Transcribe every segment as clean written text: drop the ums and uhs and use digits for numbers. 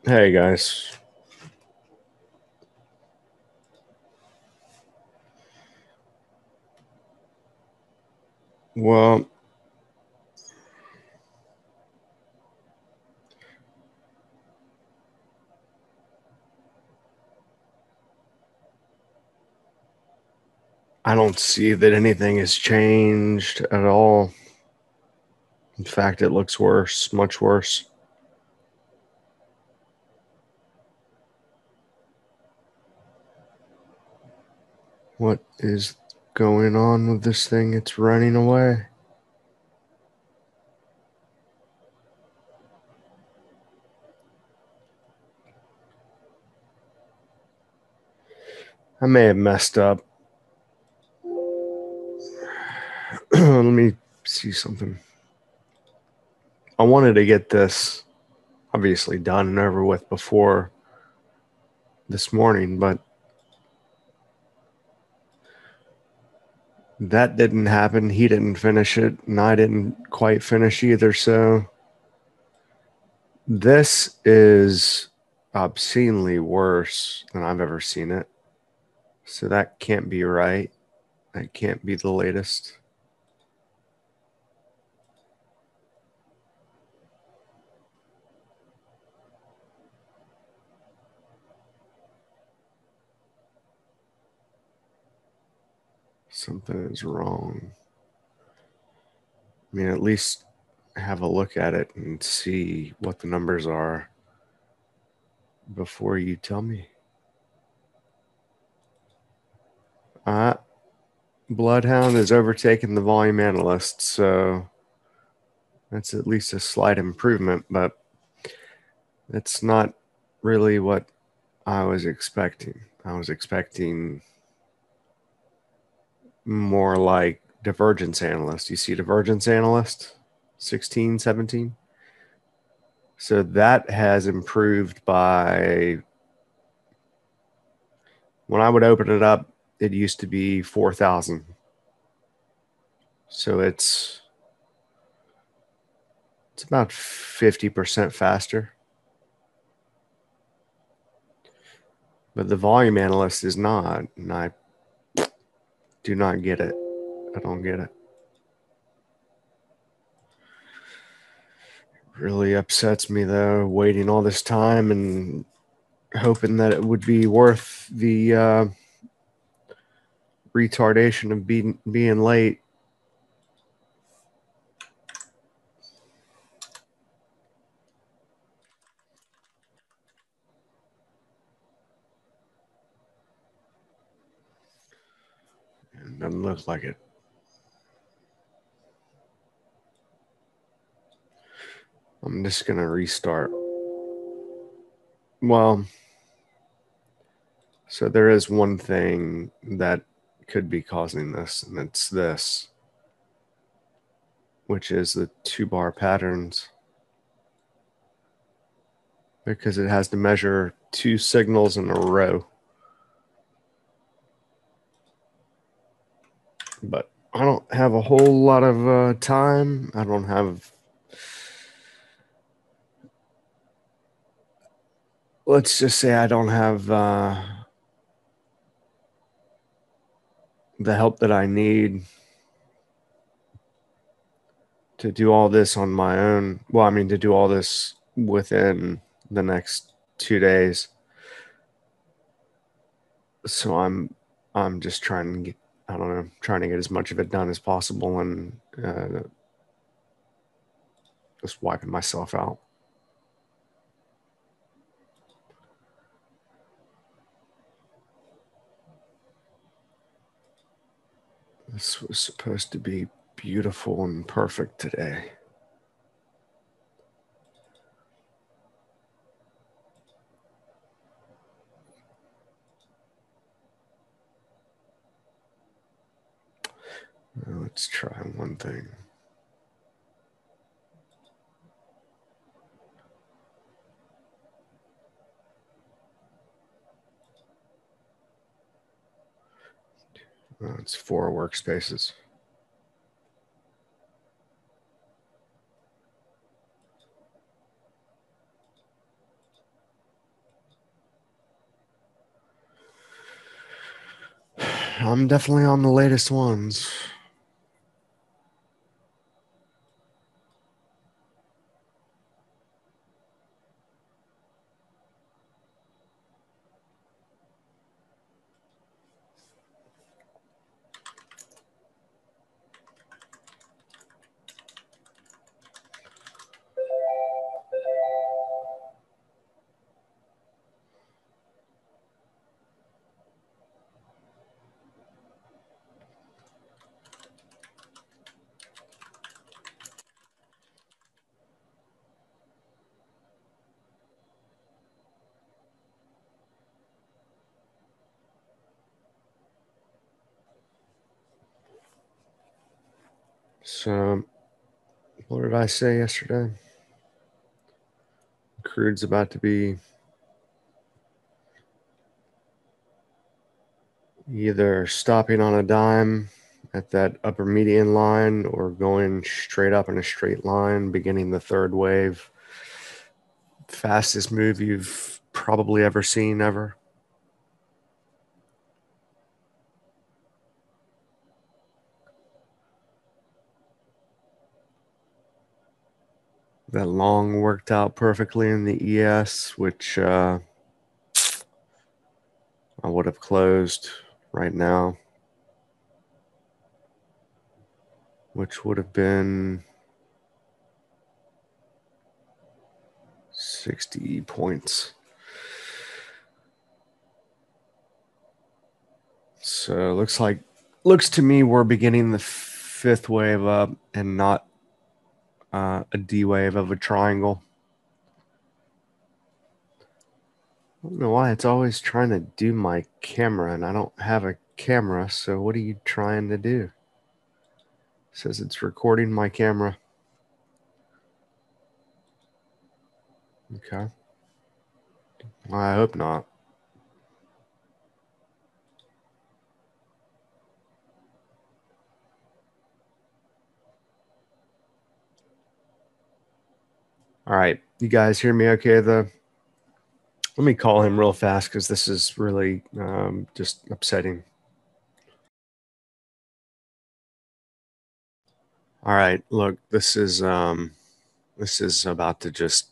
Hey guys. Well, I don't see that anything has changed at all. In fact, it looks worse, much worse. What is going on with this thing? It's running away. I may have messed up. Let me see something. I wanted to get this obviously done and over with before this morning, but that didn't happen. He didn't finish it, and I didn't quite finish either. So this is obscenely worse than I've ever seen it. So that can't be right. That can't be the latest. Something is wrong. I mean, at least have a look at it and see what the numbers are before you tell me. Bloodhound has overtaken the volume analyst, so that's at least a slight improvement, but it's not really what I was expecting. I was expecting more like divergence analyst. You see divergence analyst 16, 17. So that has improved by, when I would open it up, it used to be 4,000. So it's about 50% faster. But the volume analyst is not, and I do not get it. I don't get it. Really upsets me though, waiting all this time and hoping that it would be worth the retardation of being late. It doesn't look like it. I'm just going to restart. Well, so there is one thing that could be causing this, and it's this, which is the 2-bar patterns, because it has to measure 2 signals in a row. But I don't have a whole lot of time. I don't have, let's just say I don't have the help that I need to do all this on my own. Well, I mean, to do all this within the next 2 days. So I'm just trying to get, I don't know, trying to get as much of it done as possible and just wiping myself out. This was supposed to be beautiful and perfect today. Let's try one thing. It's 4 workspaces. I'm definitely on the latest ones. So, what did I say yesterday? Crude's about to be either stopping on a dime at that upper median line or going straight up in a straight line, beginning the third wave. Fastest move you've probably ever seen ever. That long worked out perfectly in the ES, which I would have closed right now, which would have been 60 points. So looks to me we're beginning the fifth wave up and not a D wave of a triangle. I don't know why it's always trying to do my camera, and I don't have a camera, so what are you trying to do? It says it's recording my camera. Okay. I hope not. All right. You guys hear me okay, though? Let me call him real fast because this is really just upsetting. All right. Look, this is about to just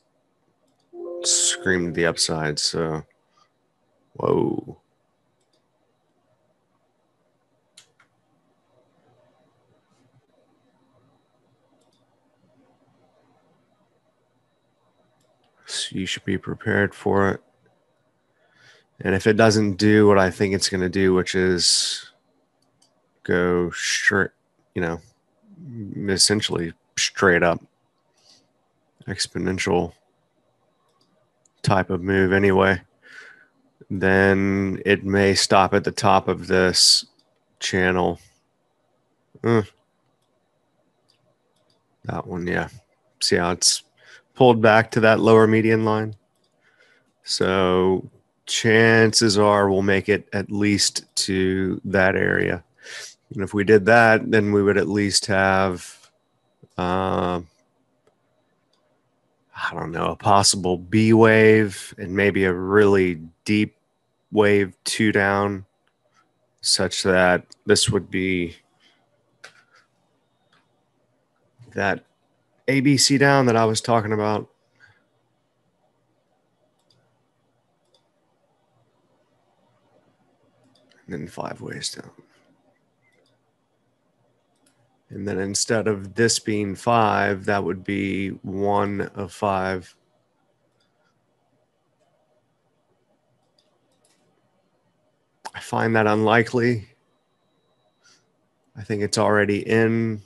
scream to the upside. So, whoa. So you should be prepared for it. And if it doesn't do what I think it's going to do, which is go straight, essentially straight up exponential type of move anyway, then it may stop at the top of this channel. That one, yeah. See how it's pulled back to that lower median line? So chances are we'll make it at least to that area. And if we did that, then we would at least have, I don't know, a possible B wave and maybe a really deep wave 2 down, such that this would be that ABC down that I was talking about. And then 5 ways down. And then instead of this being 5, that would be 1 of 5. I find that unlikely. I think it's already in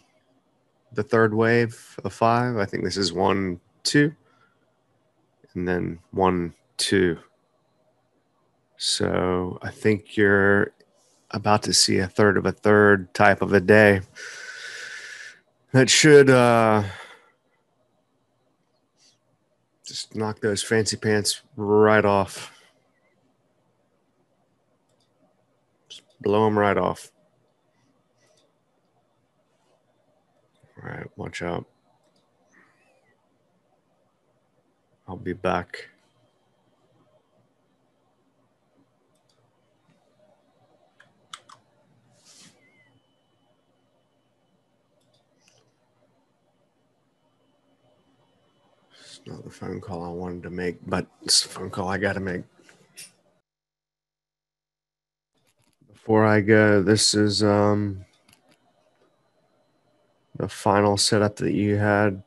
the third wave of 5. I think this is 1, 2, and then 1, 2. So I think you're about to see a third of a third type of a day. That should just knock those fancy pants right off. Just blow them right off. All right, watch out. I'll be back. It's not the phone call I wanted to make, but it's the phone call I got to make. Before I go, this is the final setup that you had.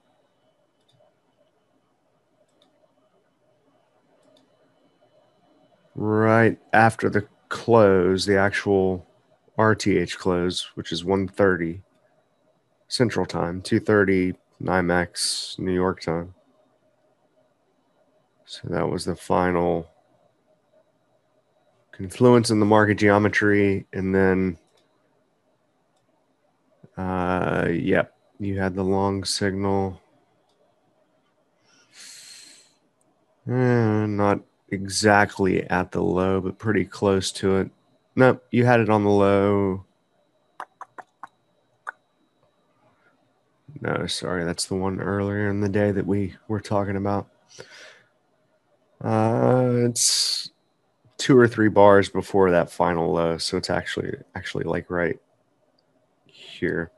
Right after the close, the actual RTH close, which is 1:30 Central Time, 2:30 NYMEX New York time. So that was the final confluence in the market geometry, and then yep, you had the long signal. Not exactly at the low, but pretty close to it. Nope, you had it on the low. No, sorry, that's the one earlier in the day that we were talking about. It's 2 or 3 bars before that final low, so it's actually like right here,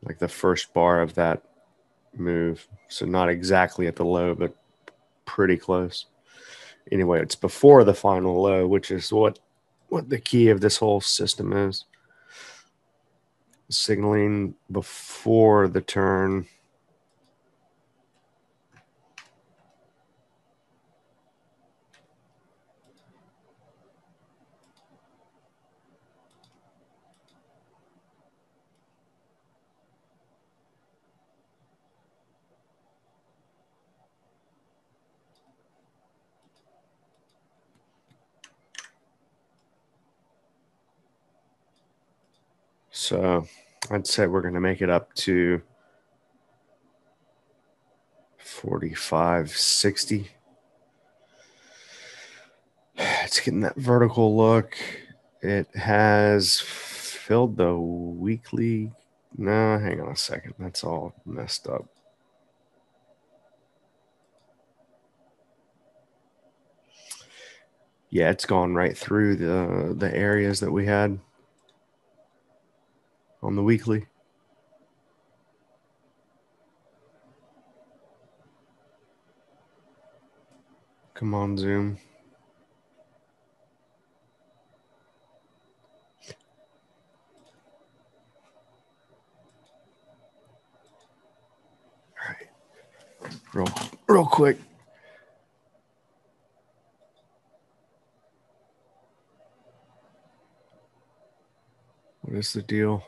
like the first bar of that move. So not exactly at the low, but pretty close. Anyway, it's before the final low, which is what the key of this whole system is. Signaling before the turn. So I'd say we're going to make it up to 45.60. It's getting that vertical look. It has filled the weekly. No, hang on a second. That's all messed up. Yeah, it's gone right through the areas that we had on the weekly. Come on, Zoom. All right. Real quick. What is the deal?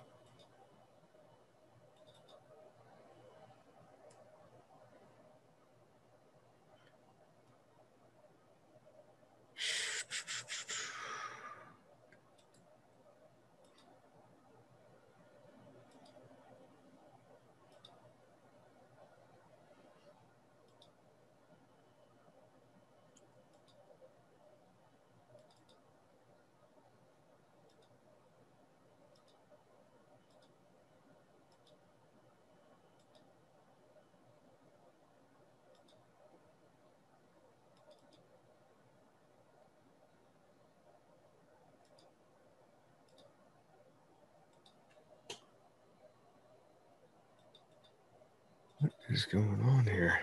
What is going on here?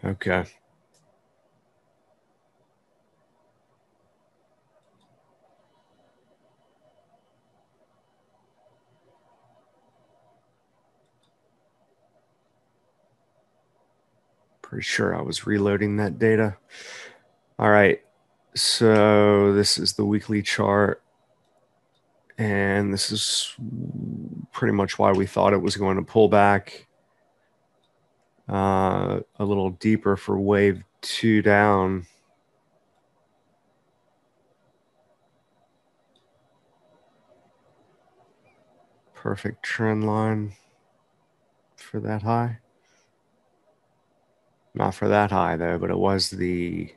Okay. Pretty sure I was reloading that data. All right. So this is the weekly chart. And this is pretty much why we thought it was going to pull back a little deeper for wave 2 down. Perfect trend line for that high. Not for that high, though, but it was the...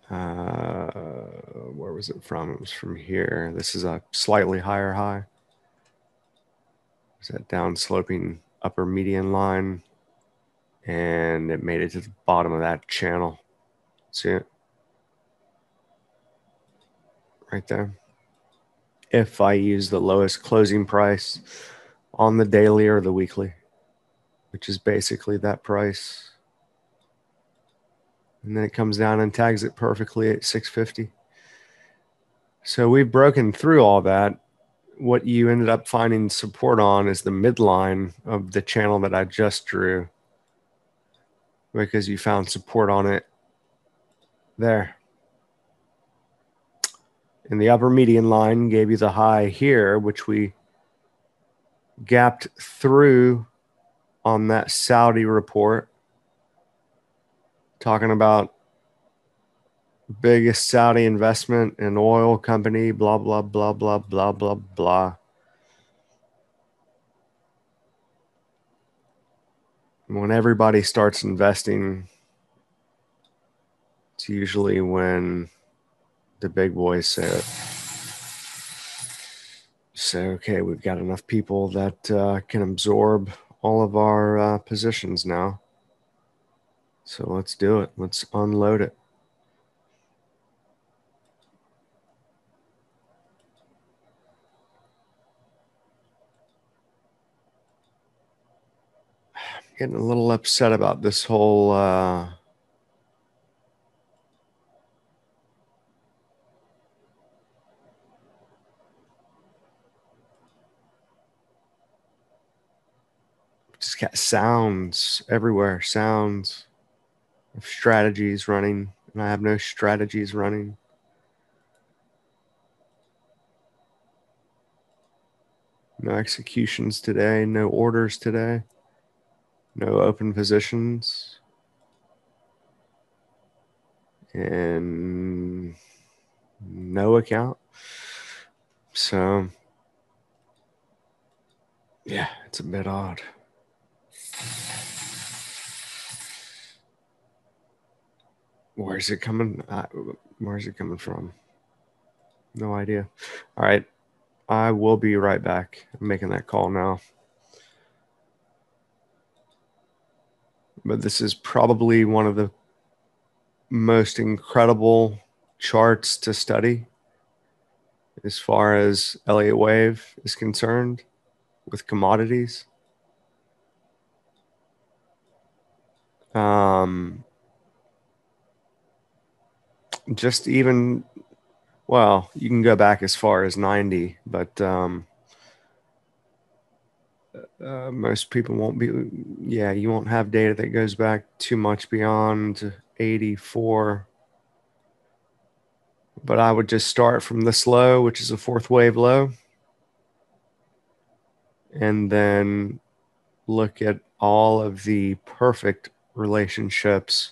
where was it from? It was from here. This is a slightly higher high. Is that down sloping upper median line? And it made it to the bottom of that channel. See it? Right there. If I use the lowest closing price on the daily or the weekly, which is basically that price. And then it comes down and tags it perfectly at 650. So we've broken through all that. What you ended up finding support on is the midline of the channel that I just drew, because you found support on it there. And the upper median line gave you the high here, which we gapped through on that Saudi report, talking about biggest Saudi investment in oil company, blah, blah, blah, blah, blah, blah, blah. When everybody starts investing, it's usually when the big boys say, okay, we've got enough people that can absorb all of our positions now. So let's do it. Let's unload it. Getting a little upset about this whole just got sounds everywhere, sounds of strategies running, and I have no strategies running. No executions today, no orders today, no open positions, and no account. So, yeah, it's a bit odd. Where's it coming? Where's it coming from? No idea. All right. I will be right back. I'm making that call now. But this is probably one of the most incredible charts to study as far as Elliott Wave is concerned with commodities. Just even, well, you can go back as far as 90, but most people won't be, you won't have data that goes back too much beyond 84. But I would just start from this low, which is a fourth wave low, and then look at all of the perfect relationships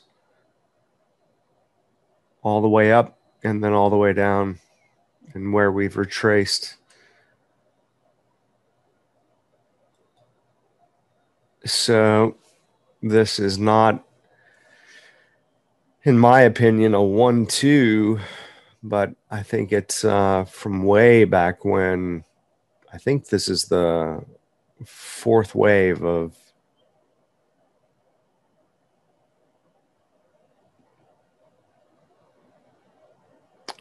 all the way up and then all the way down, and where we've retraced. So this is not, in my opinion, a 1-2, but I think it's from way back when. I think this is the fourth wave of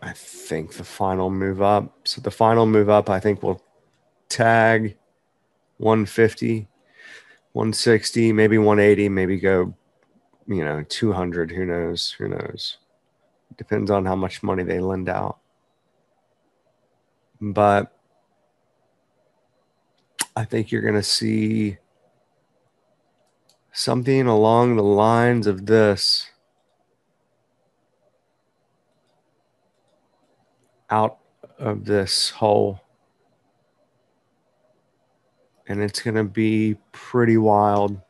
I think the final move up. So the final move up, I think, will tag 150, 160, maybe 180, maybe go, 200. Who knows? Who knows? Depends on how much money they lend out. But I think you're going to see something along the lines of this out of this hole. And it's going to be pretty wild.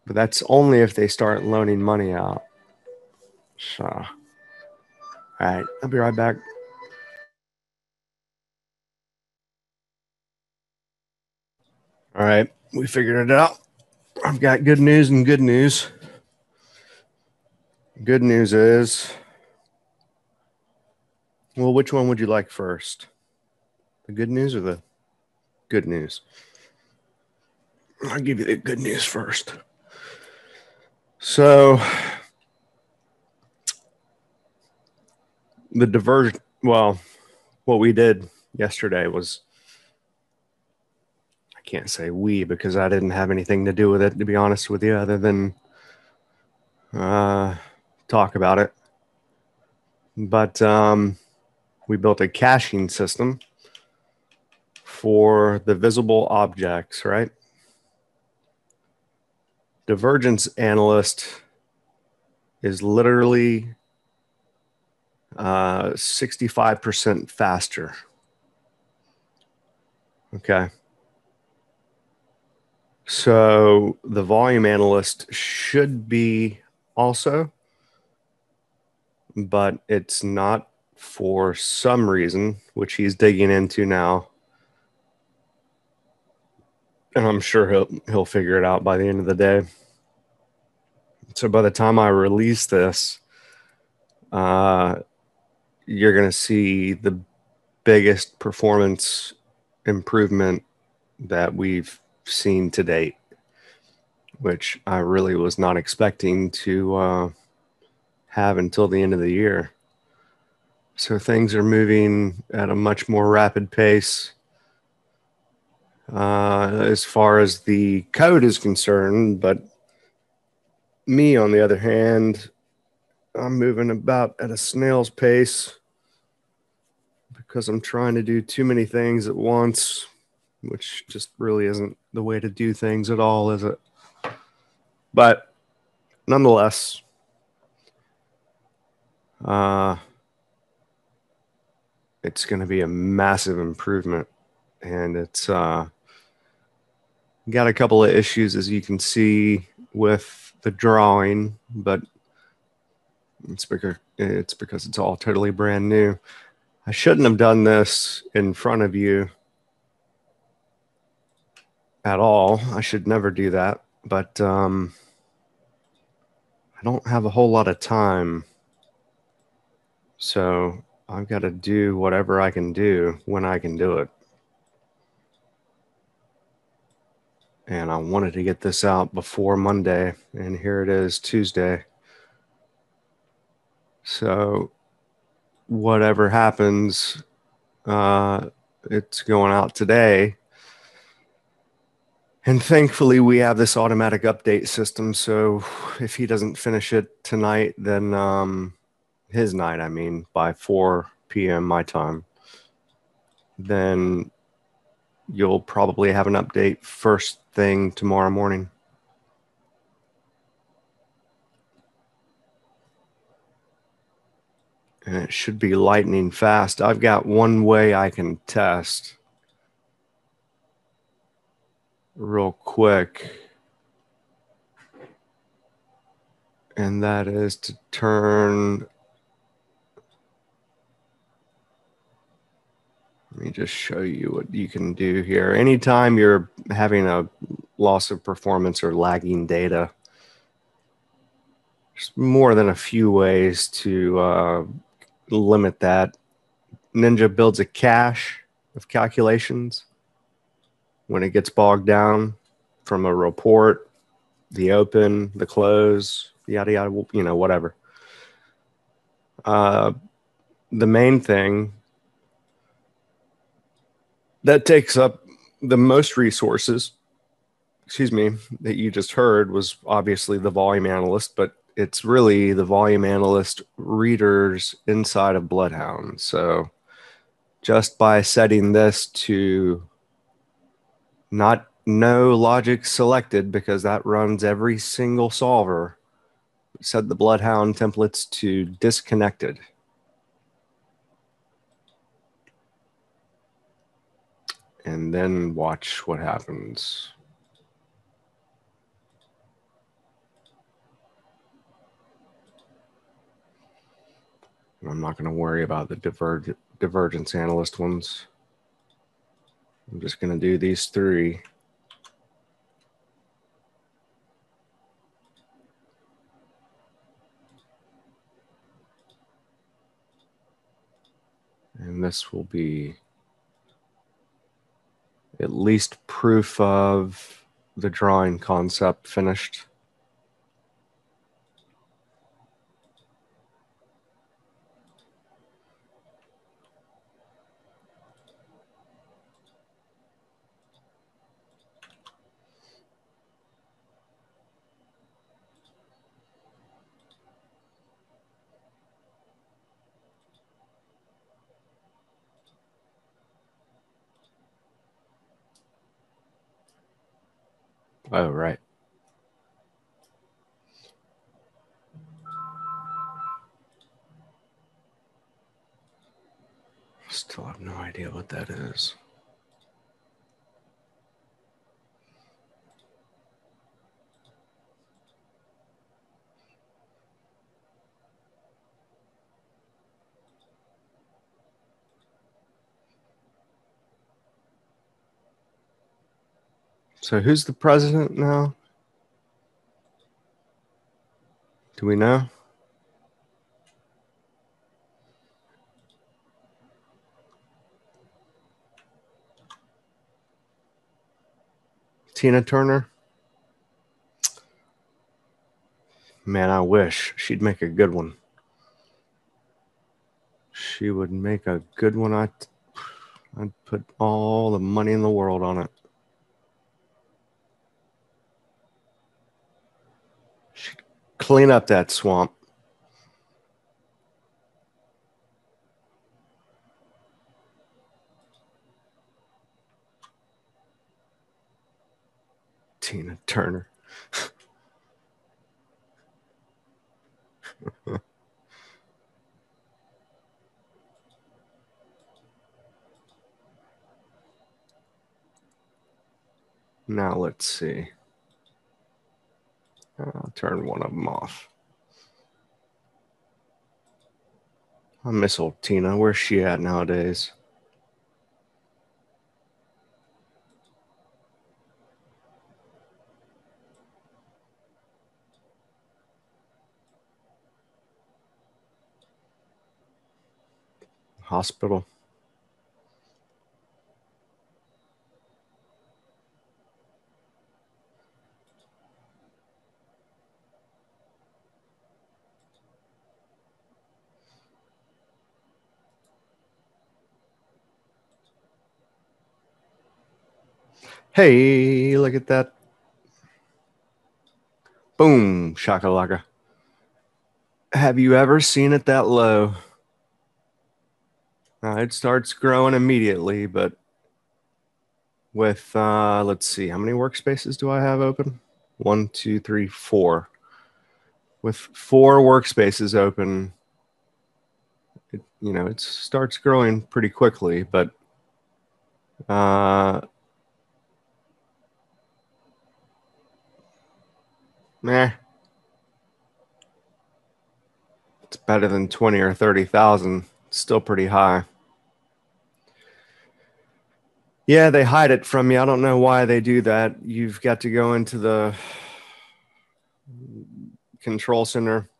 But that's only if they start loaning money out. So, all right, I'll be right back. All right, we figured it out. I've got good news and good news. Good news is Well, which one would you like first? The good news or the good news? I'll give you the good news first. So the diversion, well, what we did yesterday was, I can't say we because I didn't have anything to do with it, to be honest with you, other than talk about it. But we built a caching system for the visible objects, right? Divergence analyst is literally 65% faster. Okay. So the volume analyst should be also, but it's not for some reason, which he's digging into now. And I'm sure he'll figure it out by the end of the day. So by the time I release this, you're going to see the biggest performance improvement that we've seen to date, which I really was not expecting to have until the end of the year. So things are moving at a much more rapid pace. As far as the code is concerned, but me, on the other hand, I'm moving about at a snail's pace because I'm trying to do too many things at once, which just really isn't the way to do things at all, is it? But nonetheless, it's going to be a massive improvement, and it's got a couple of issues, as you can see, with the drawing, but it's because it's all totally brand new. I shouldn't have done this in front of you at all. I should never do that, but I don't have a whole lot of time, so I've got to do whatever I can do when I can do it. And I wanted to get this out before Monday, and here it is, Tuesday. So whatever happens, it's going out today. And thankfully, we have this automatic update system. So if he doesn't finish it tonight, then his night, I mean, by 4 p.m. my time, then you'll probably have an update first thing tomorrow morning. And it should be lightning fast. I've got one way I can test real quick, and that is to turn. Let me just show you what you can do here. Anytime you're having a loss of performance or lagging data, there's more than a few ways to limit that. Ninja builds a cache of calculations when it gets bogged down from a report, the open, the close, yada, yada, you know, whatever. The main thing that takes up the most resources, that you just heard was obviously the volume analyst, but it's really the volume analyst readers inside of Bloodhound. So just by setting this to not no logic selected, because that runs every single solver, set the Bloodhound templates to disconnected. And then watch what happens. I'm not going to worry about the divergence analyst ones. I'm just going to do these three. this will be at least proof of the drawing concept finished. Oh, right. Still have no idea what that is. So who's the president now? Do we know? Tina Turner? Man, I wish. She'd make a good one. She would make a good one. I'd put all the money in the world on it. She'd clean up that swamp. Tina Turner. Now let's see. I'll turn one of them off. I miss old Tina. Where's she at nowadays? Hospital. Hey, look at that. Boom, shakalaka. Have you ever seen it that low? It starts growing immediately, but with, let's see, how many workspaces do I have open? 1, 2, 3, 4. With 4 workspaces open, it starts growing pretty quickly, but meh. It's better than 20 or 30,000. Still pretty high. Yeah, they hide it from you. I don't know why they do that. You've got to go into the control center,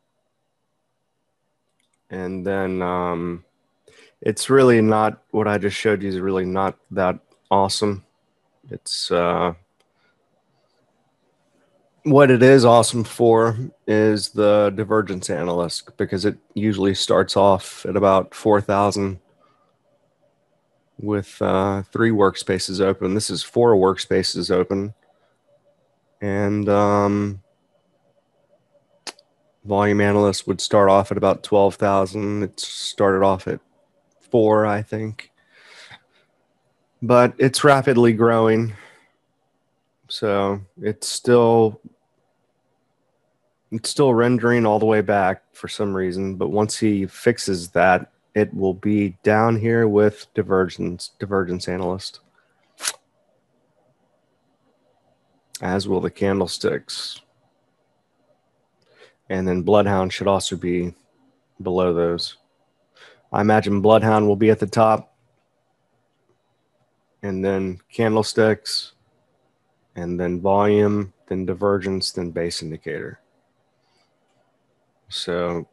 and then it's really not, what I just showed you is really not that awesome. It's what it is awesome for is the divergence analyst, because it usually starts off at about 4,000 with 3 workspaces open. This is 4 workspaces open, and volume analyst would start off at about 12,000. It started off at 4, I think, but it's rapidly growing. So it's still rendering all the way back for some reason, but once he fixes that, it will be down here with divergence analyst, as will the candlesticks. And then Bloodhound should also be below those. I imagine Bloodhound will be at the top, and then candlesticks, and then volume, then divergence, then base indicator. So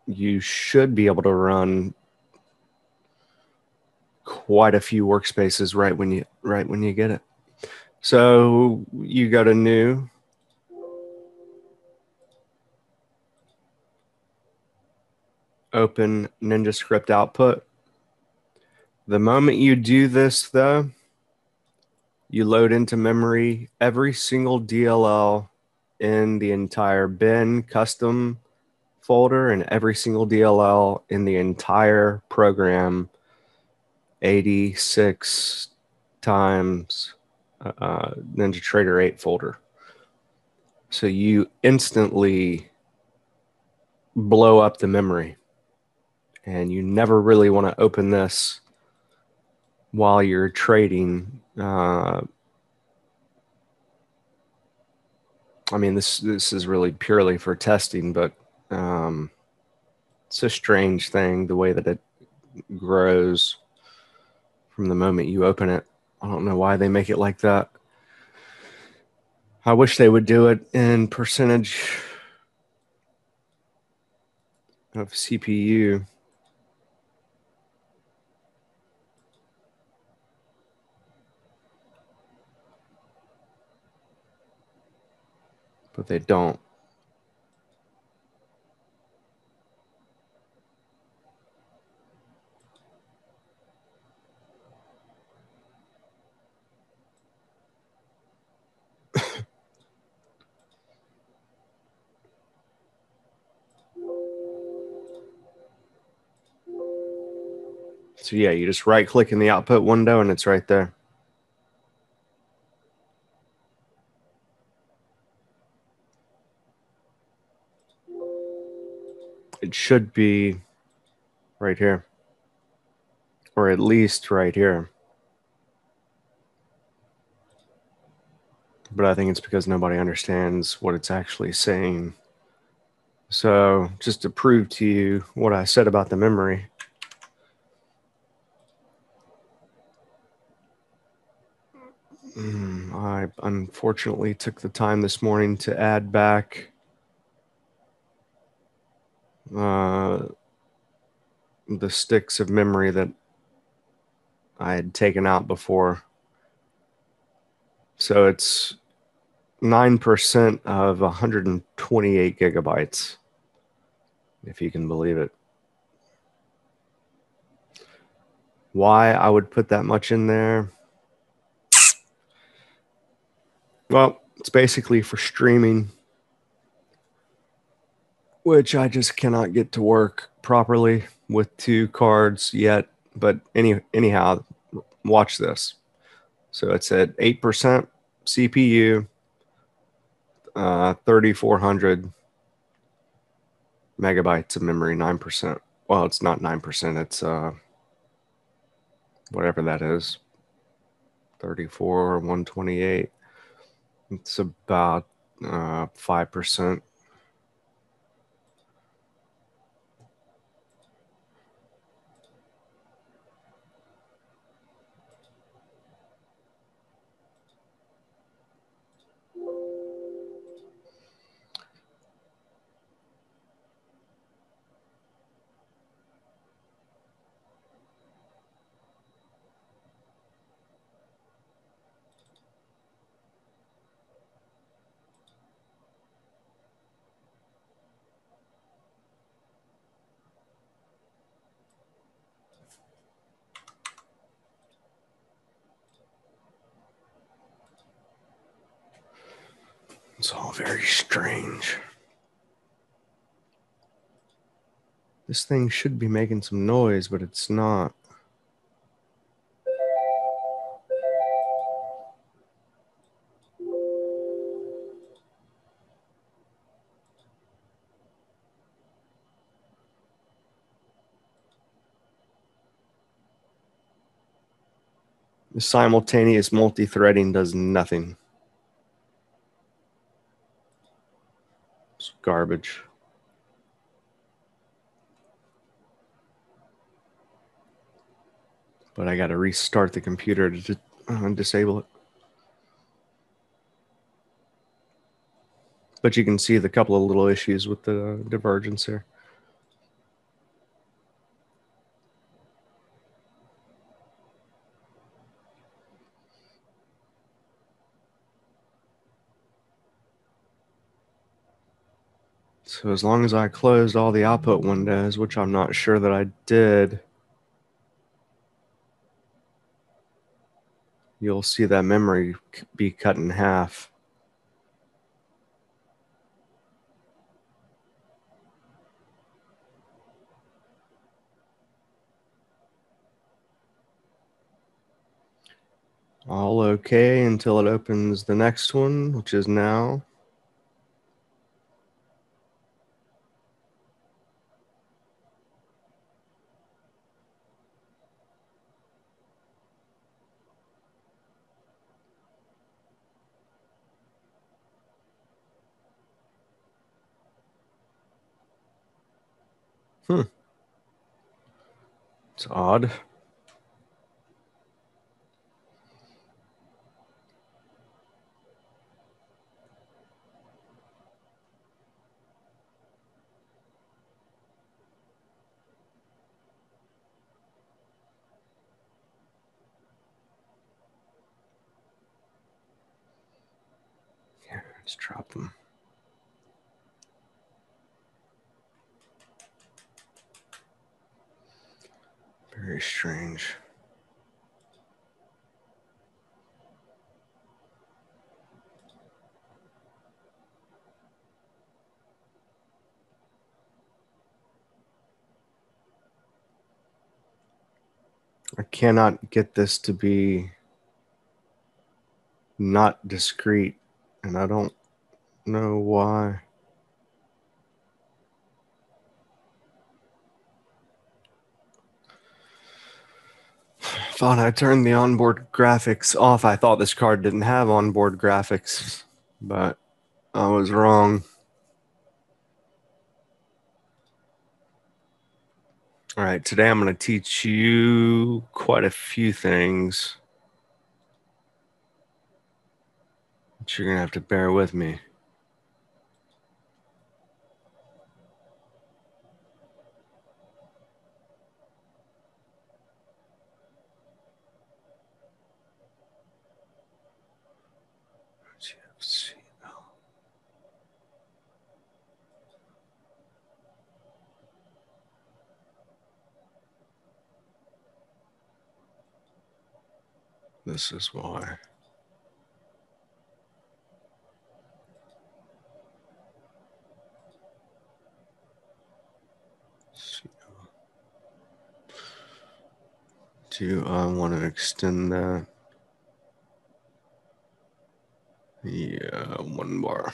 you should be able to run quite a few workspaces right when you get it. So you go to New, open NinjaScript output. The moment you do this, though, you load into memory every single DLL in the entire bin custom folder and every single DLL in the entire program 86 times NinjaTrader 8 folder. So you instantly blow up the memory, and you never really want to open this while you're trading. I mean, this is really purely for testing, but it's a strange thing, the way that it grows from the moment you open it. I don't know why they make it like that. I wish they would do it in percentage of CPU. But they don't. So yeah, you just right click in the output window and it's right there. It should be right here, or at least right here. But I think it's because nobody understands what it's actually saying. So just to prove to you what I said about the memory, I unfortunately took the time this morning to add back the sticks of memory that I had taken out before. So it's 9% of 128 gigabytes, if you can believe it. Why I would put that much in there? Well, it's basically for streaming, which I just cannot get to work properly with two cards yet. But anyhow, watch this. So it's at 8% CPU, 3,400 megabytes of memory, 9%. Well, it's not 9%. It's whatever that is, 34, 128. It's about 5%. It's all very strange. This thing should be making some noise, but it's not. The simultaneous multi-threading does nothing. It's garbage. But I got to restart the computer to disable it. But you can see the couple of little issues with the divergence here. So as long as I closed all the output windows, which I'm not sure that I did, you'll see that memory be cut in half. All okay until it opens the next one, which is now. It's odd. Here, let's drop them. Very strange. I cannot get this to be not discrete, and I don't know why. Thought I turned the onboard graphics off. I thought this card didn't have onboard graphics, but I was wrong. All right, today I'm going to teach you quite a few things, but you're going to have to bear with me. This is why. Do I want to extend that? Yeah, one bar.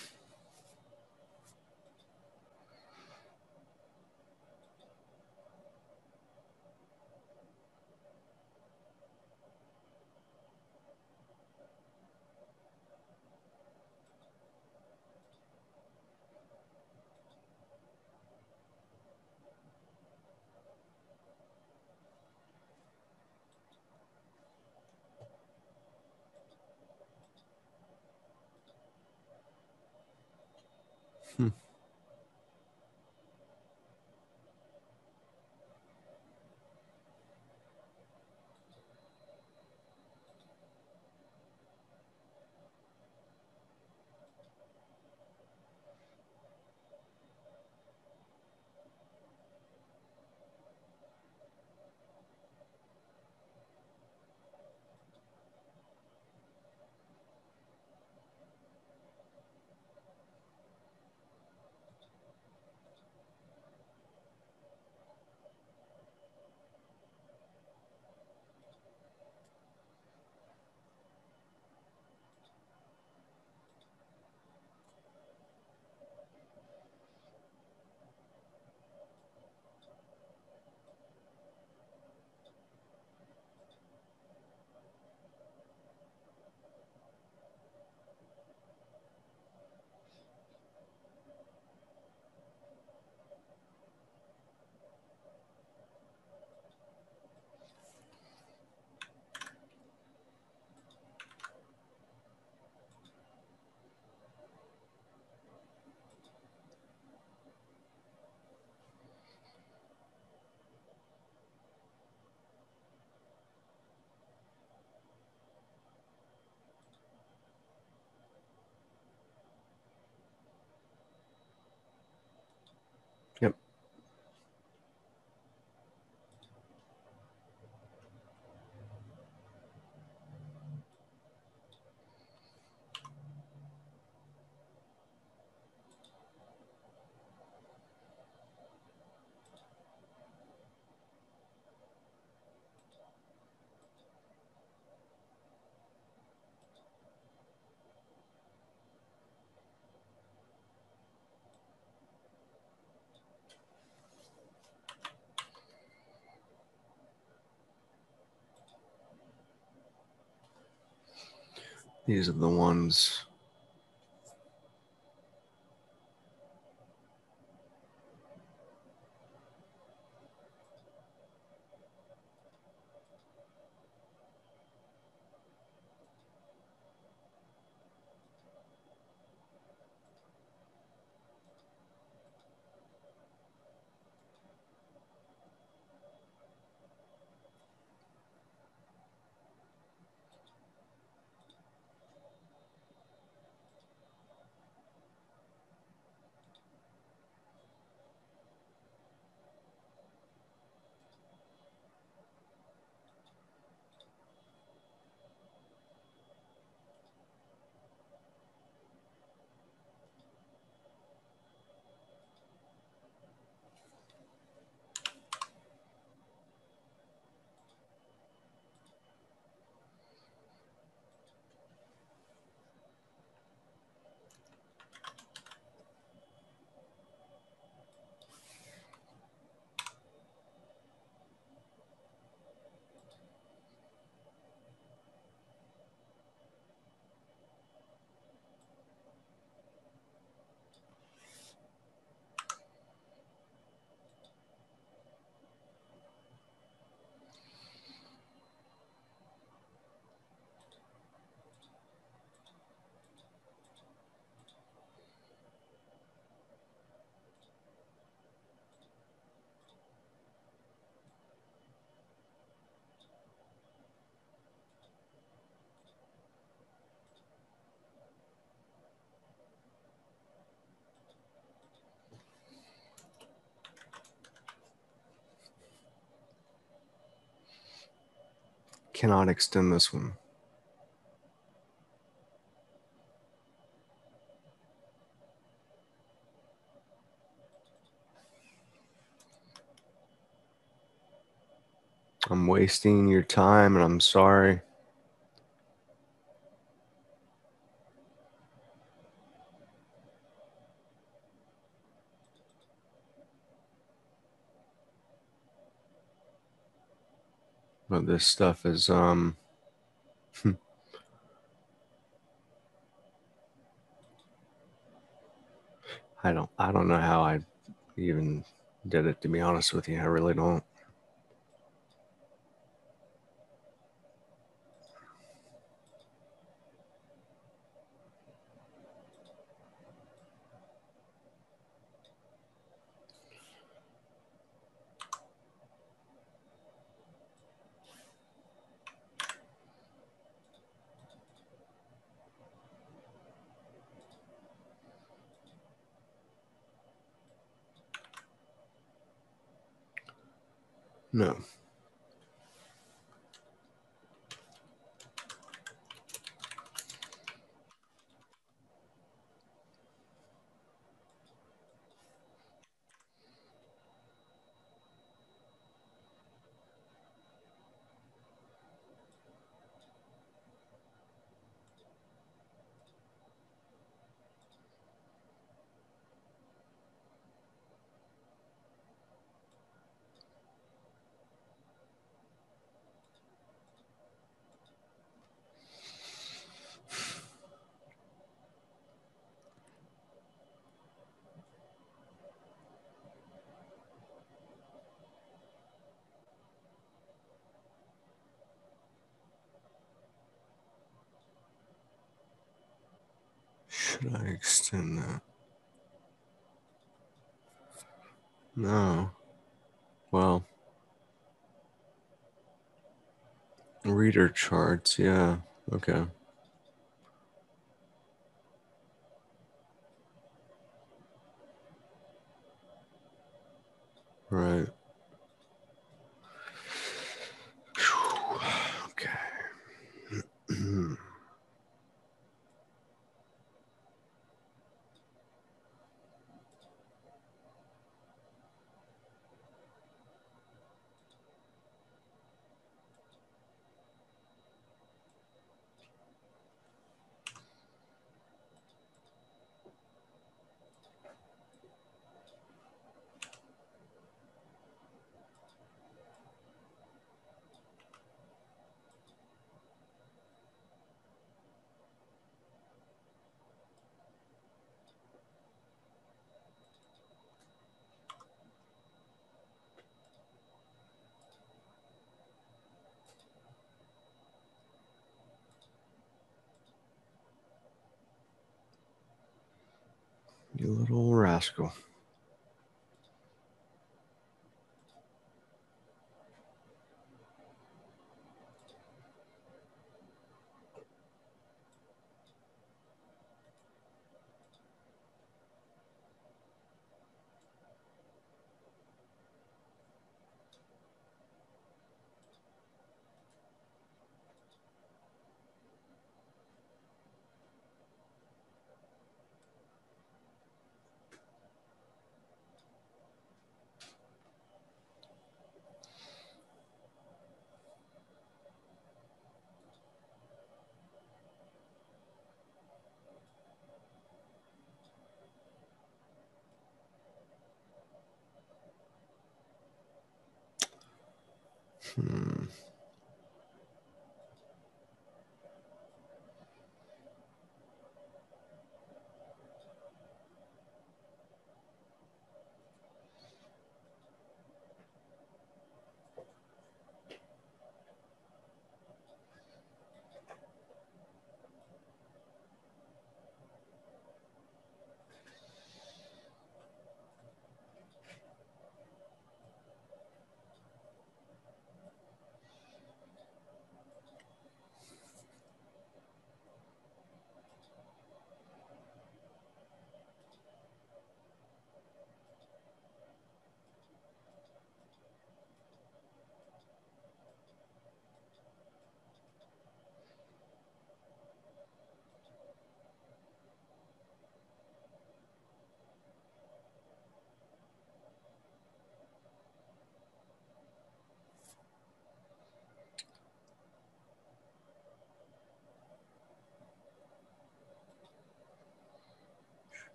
These are the ones. Cannot extend this one. I'm wasting your time and I'm sorry. But this stuff is I don't know how I even did it, to be honest with you. I really don't. No. Should I extend that? No. Well, reader charts, yeah. Okay. Right. Okay. You little rascal.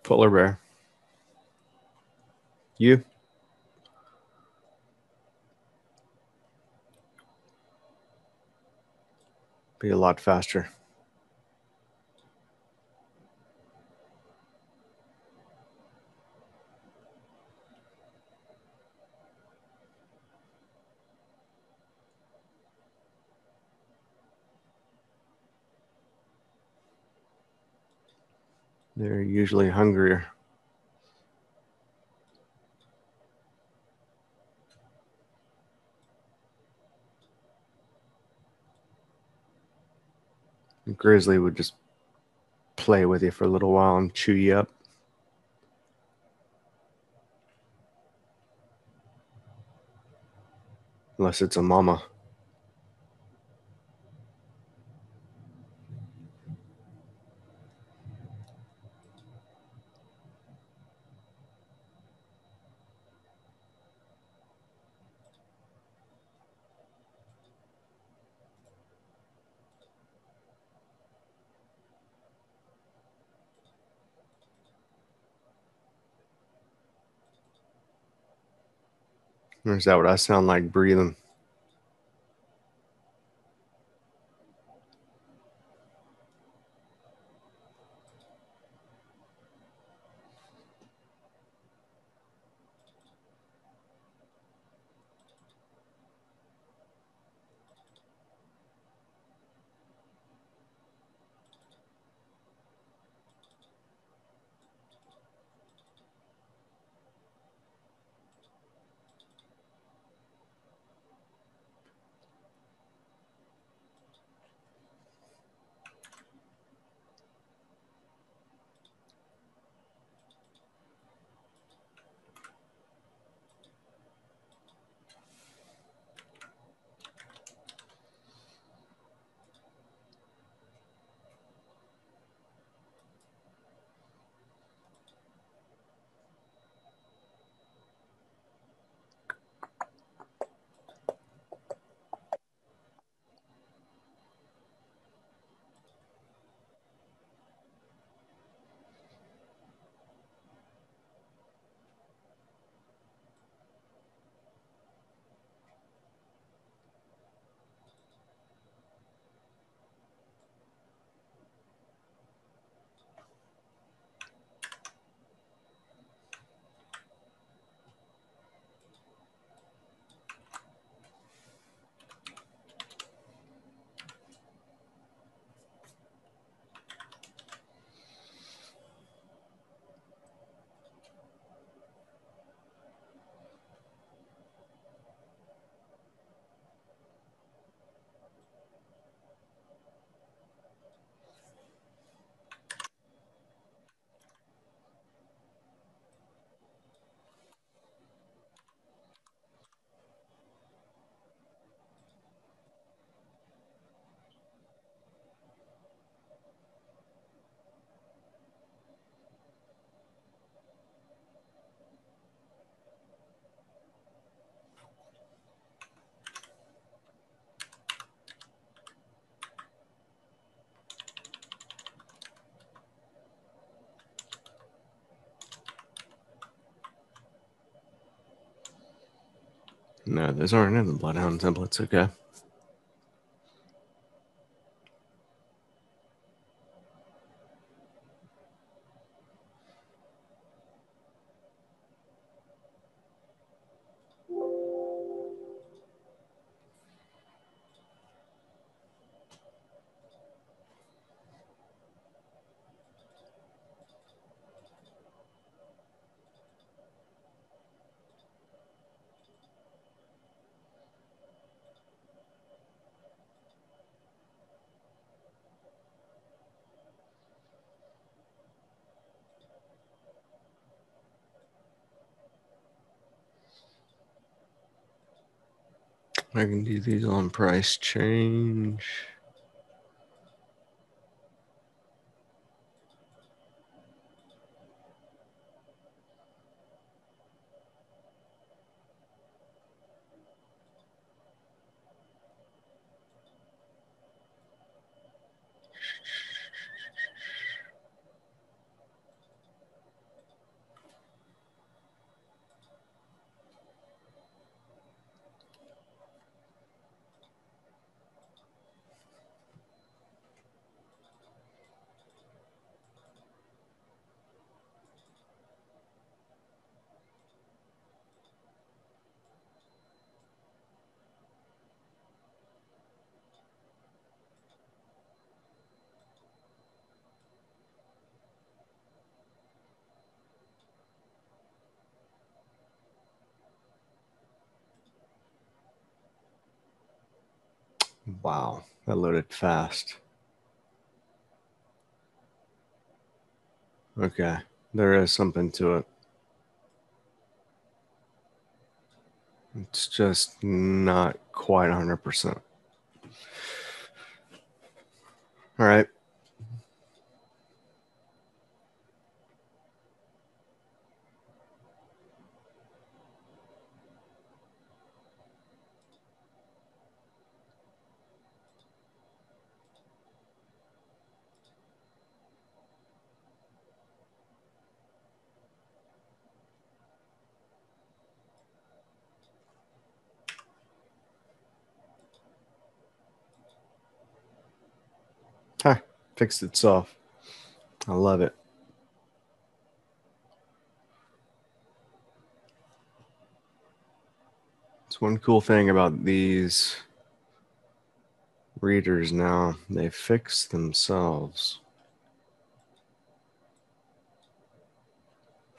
Polar bear. You? Be a lot faster. They're usually hungrier. A grizzly would just play with you for a little while and chew you up. Unless it's a mama. Or is that what I sound like breathing? No, those aren't in the Bloodhound templates. Okay. I can do these on price change. Wow, that loaded fast. Okay, there is something to it. It's just not quite 100%. All right. Hi, fixed itself. I love it. It's one cool thing about these readers now. They fix themselves.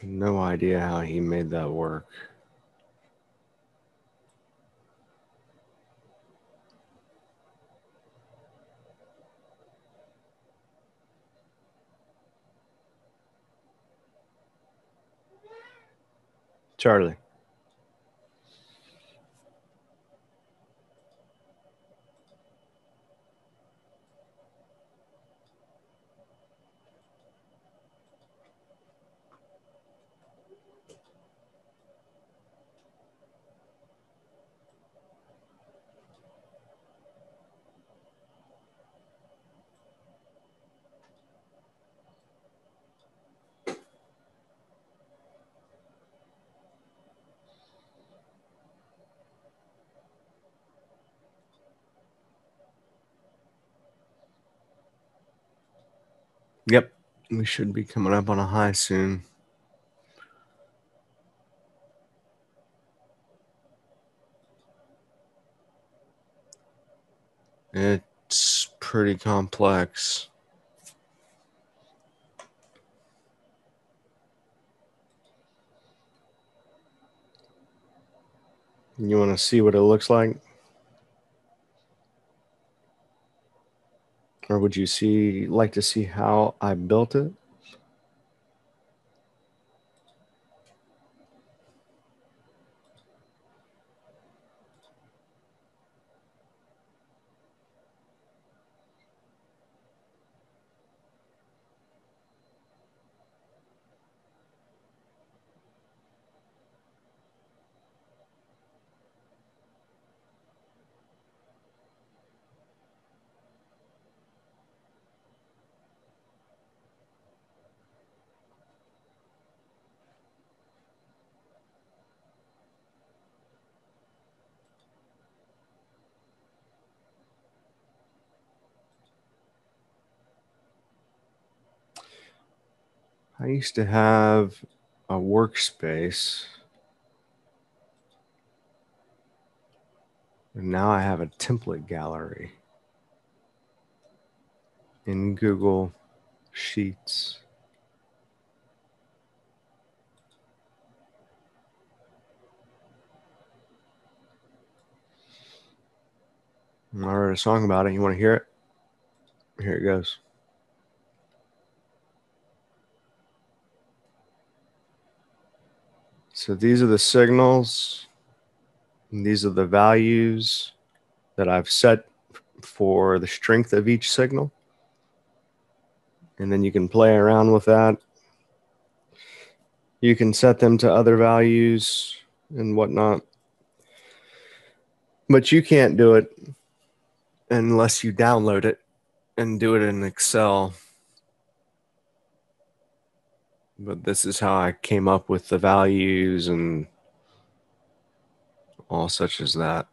No idea how he made that work. Charlie. Yep, we should be coming up on a high soon. It's pretty complex. You want to see what it looks like? Or would you like to see how I built it? I used to have a workspace, and now I have a template gallery in Google Sheets. I wrote a song about it. You want to hear it? Here it goes. So these are the signals, and these are the values that I've set for the strength of each signal. And then you can play around with that. You can set them to other values and whatnot. But you can't do it unless you download it and do it in Excel. But this is how I came up with the values and all such as that.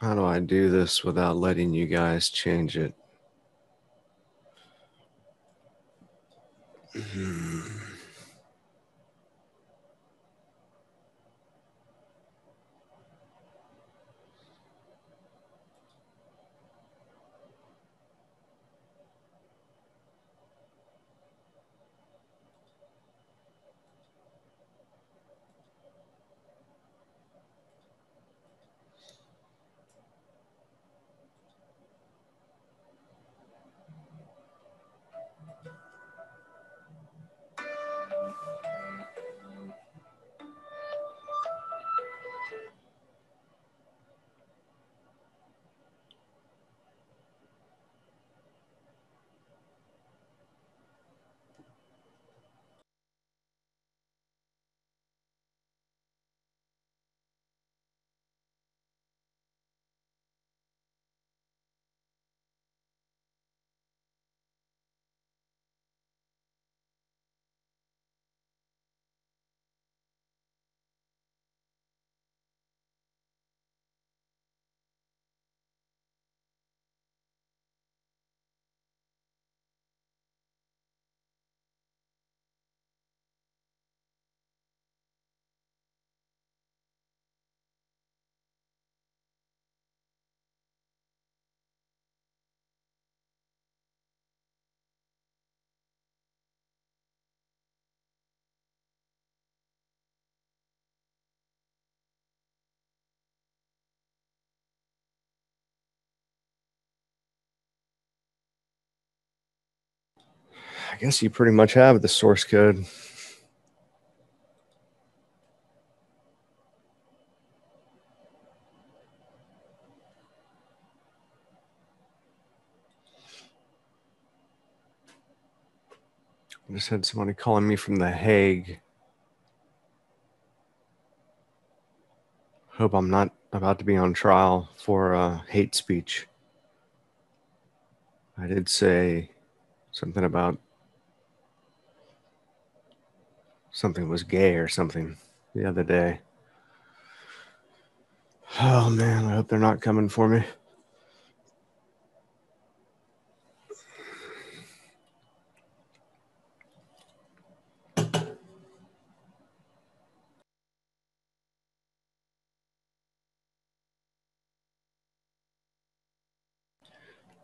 How do I do this without letting you guys change it? I guess you pretty much have the source code. I just had somebody calling me from The Hague. Hope I'm not about to be on trial for hate speech. I did say something about something was gay or something the other day. Oh man, I hope they're not coming for me.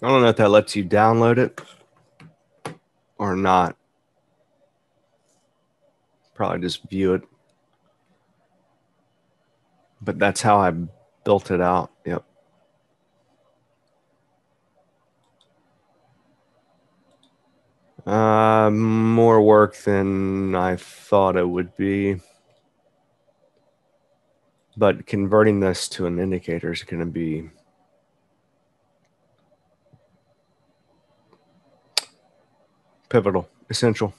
I don't know if that lets you download it or not. Probably just view it. But that's how I built it out. Yep. More work than I thought it would be. But converting this to an indicator is going to be pivotal, essential.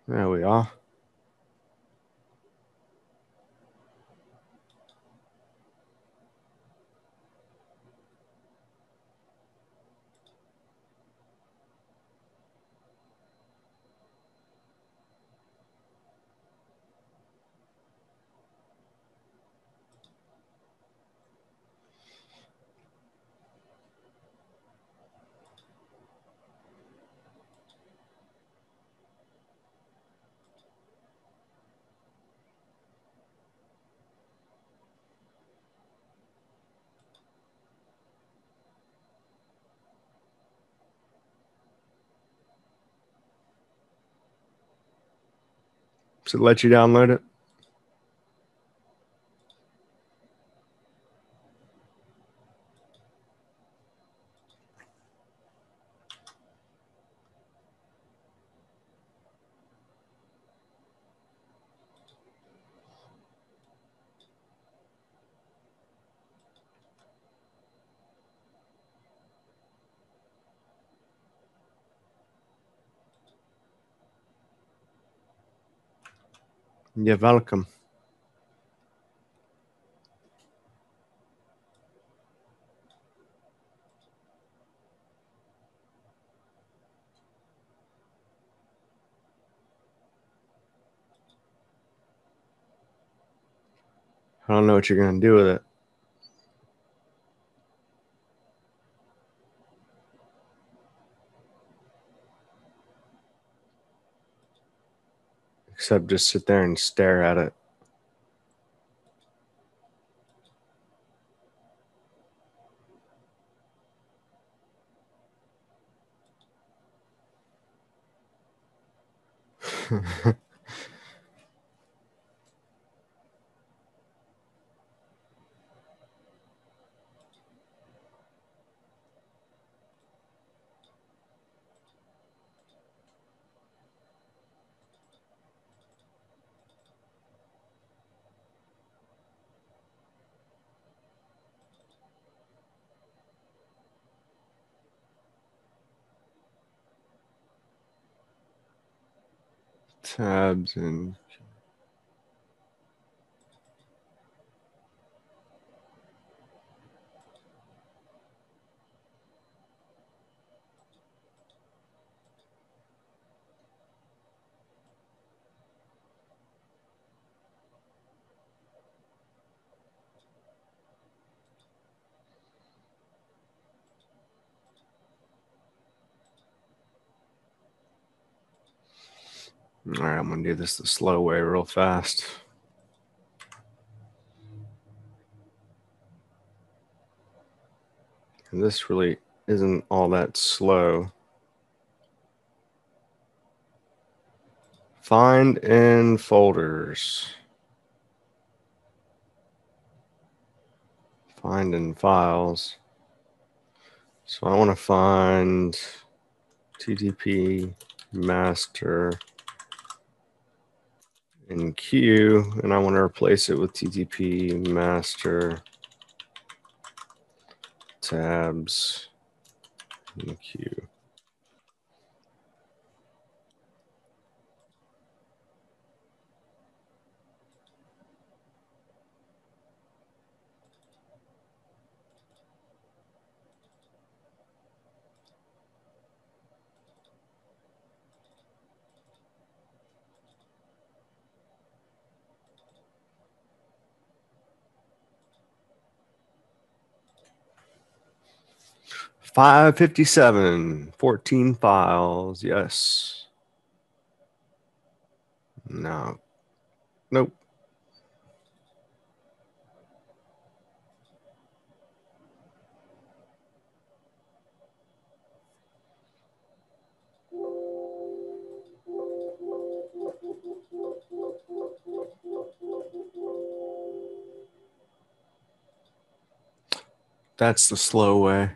There we are. So let you download it? You're welcome. I don't know what you're going to do with it. Except just sit there and stare at it. Tabs and all right, I'm going to do this the slow way real fast. And this really isn't all that slow. Find in folders. Find in files. So I want to find TTP master in queue, and I want to replace it with TTP master tabs in queue. $557, 14 files. Yes. No. Nope. That's the slow way.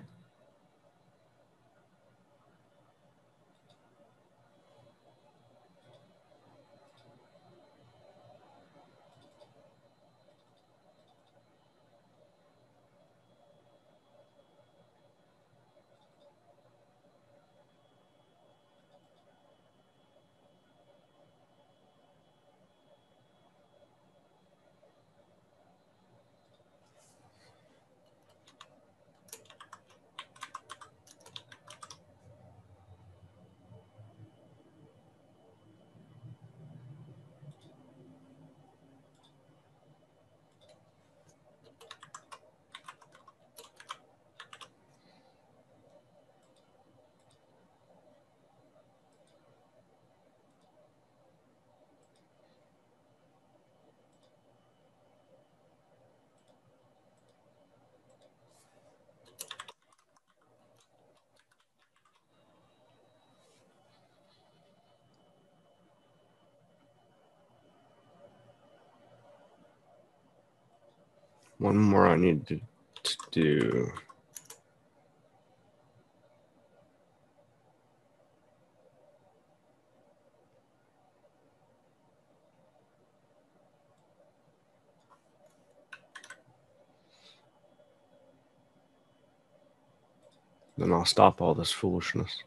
one more I need to do. Then I'll stop all this foolishness.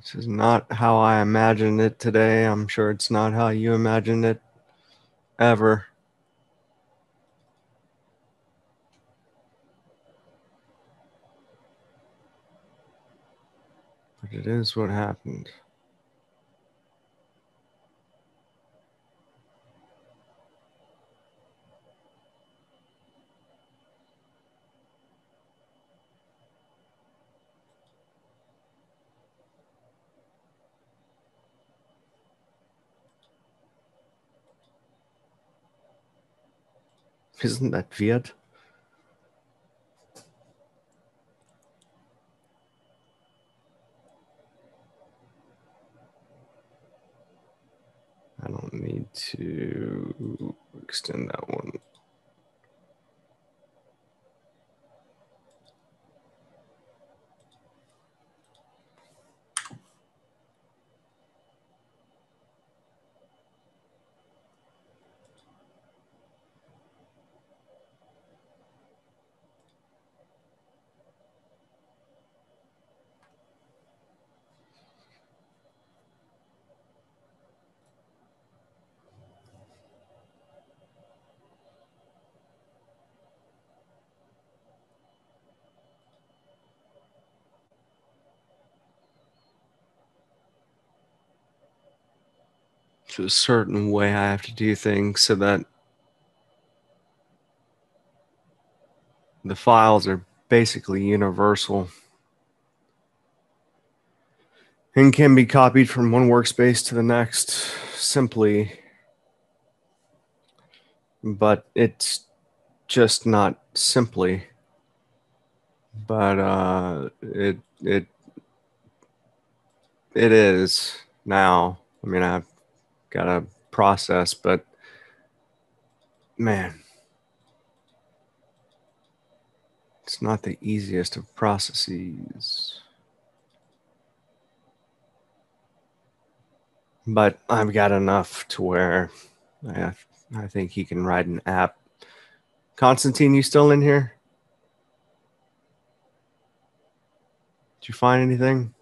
This is not how I imagined it today. I'm sure it's not how you imagined it ever. But it is what happened. Isn't that weird? I don't need to extend that one. To a certain way I have to do things so that the files are basically universal and can be copied from one workspace to the next simply, but it's just not simply. But it is now. I mean, I've got a process, but man, it's not the easiest of processes. But I've got enough to where I think he can write an app. Constantine, you still in here? Did you find anything?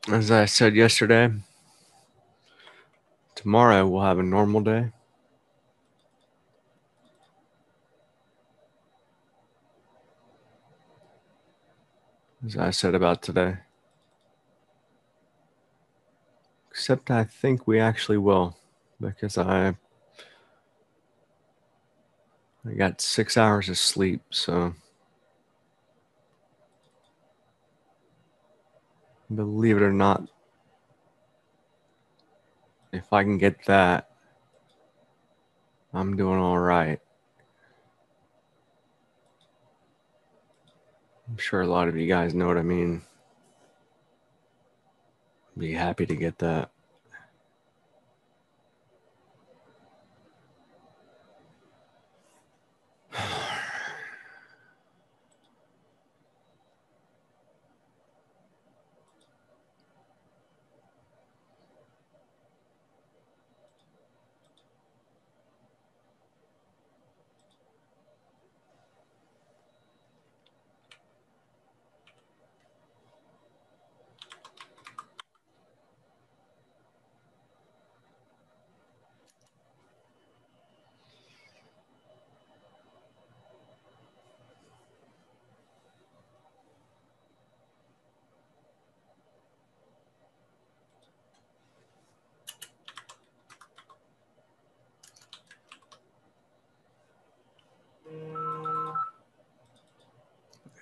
As I said yesterday, tomorrow we'll have a normal day. As I said about today. Except I think we actually will, because I got 6 hours of sleep, so believe it or not, if I can get that, I'm doing all right. I'm sure a lot of you guys know what I mean. Be happy to get that.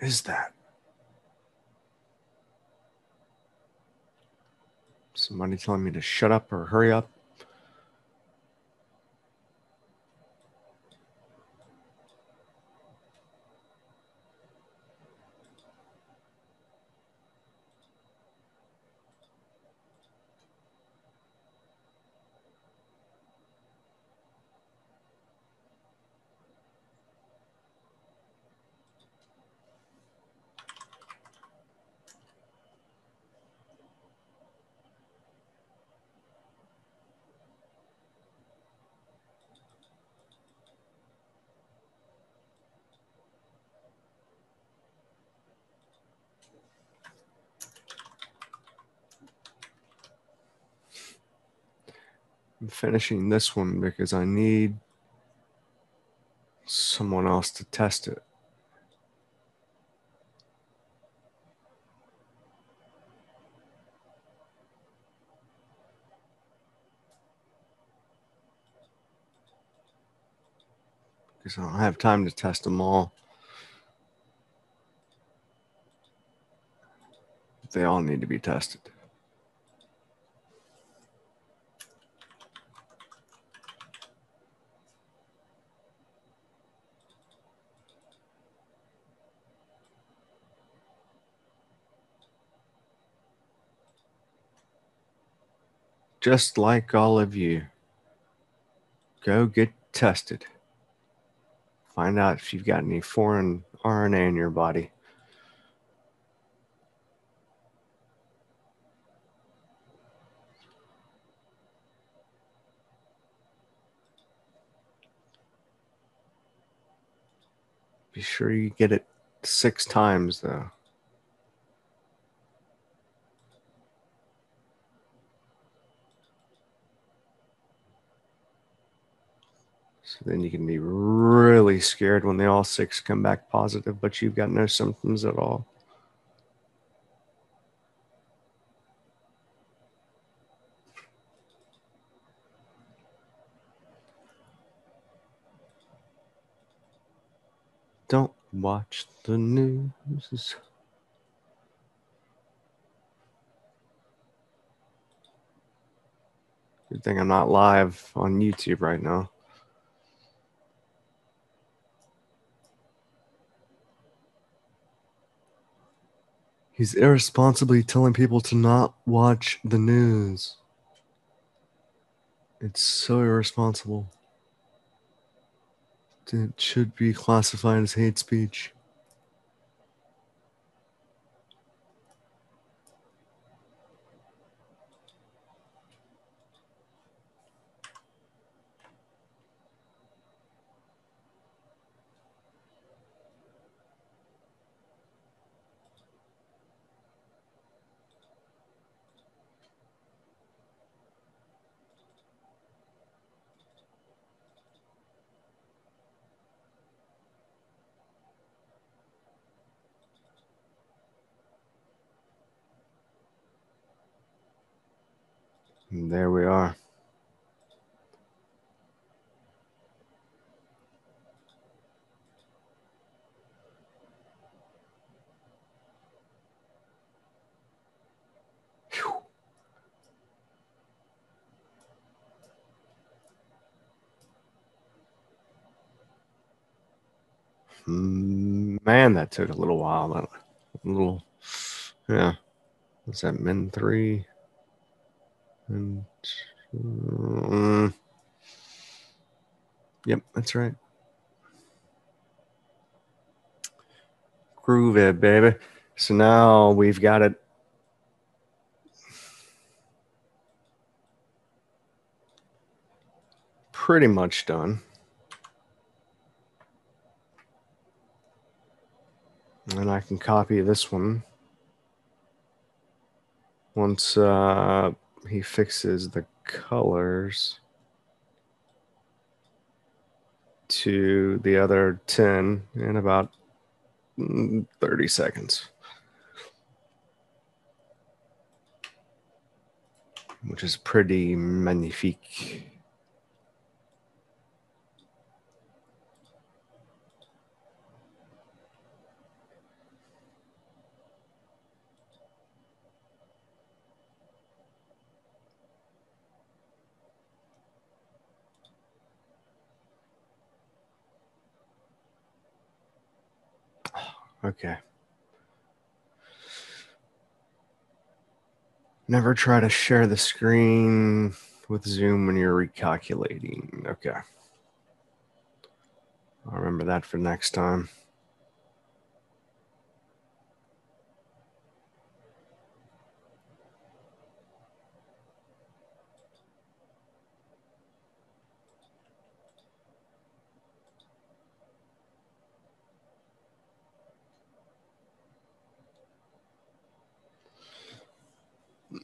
Is that? Somebody telling me to shut up or hurry up? I'm finishing this one because I need someone else to test it. Because I don't have time to test them all. They all need to be tested. Just like all of you, go get tested. Find out if you've got any foreign RNA in your body. Be sure you get it 6 times, though. So then you can be really scared when they all 6 come back positive, but you've got no symptoms at all. Don't watch the news. Good thing I'm not live on YouTube right now. He's irresponsibly telling people to not watch the news. It's so irresponsible. It should be classified as hate speech. And there we are. Man, that took a little while. A little, yeah. What's that, min 3? And yep, that's right. Groove it, baby. So now we've got it pretty much done. And I can copy this one once he fixes the colors to the other 10 in about 30 seconds, which is pretty magnifique. Okay. Never try to share the screen with Zoom when you're recalculating. Okay. I'll remember that for next time.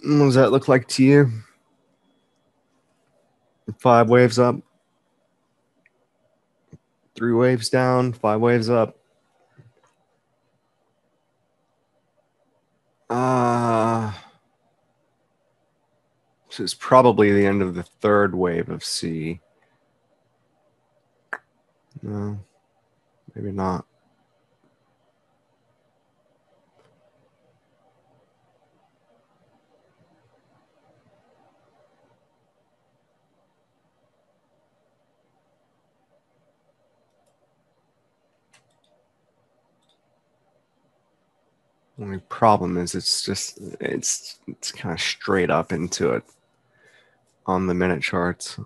What does that look like to you? 5 waves up, 3 waves down, 5 waves up. This is probably the end of the 3rd wave of C. No, maybe not. Only problem is it's kind of straight up into it on the minute charts.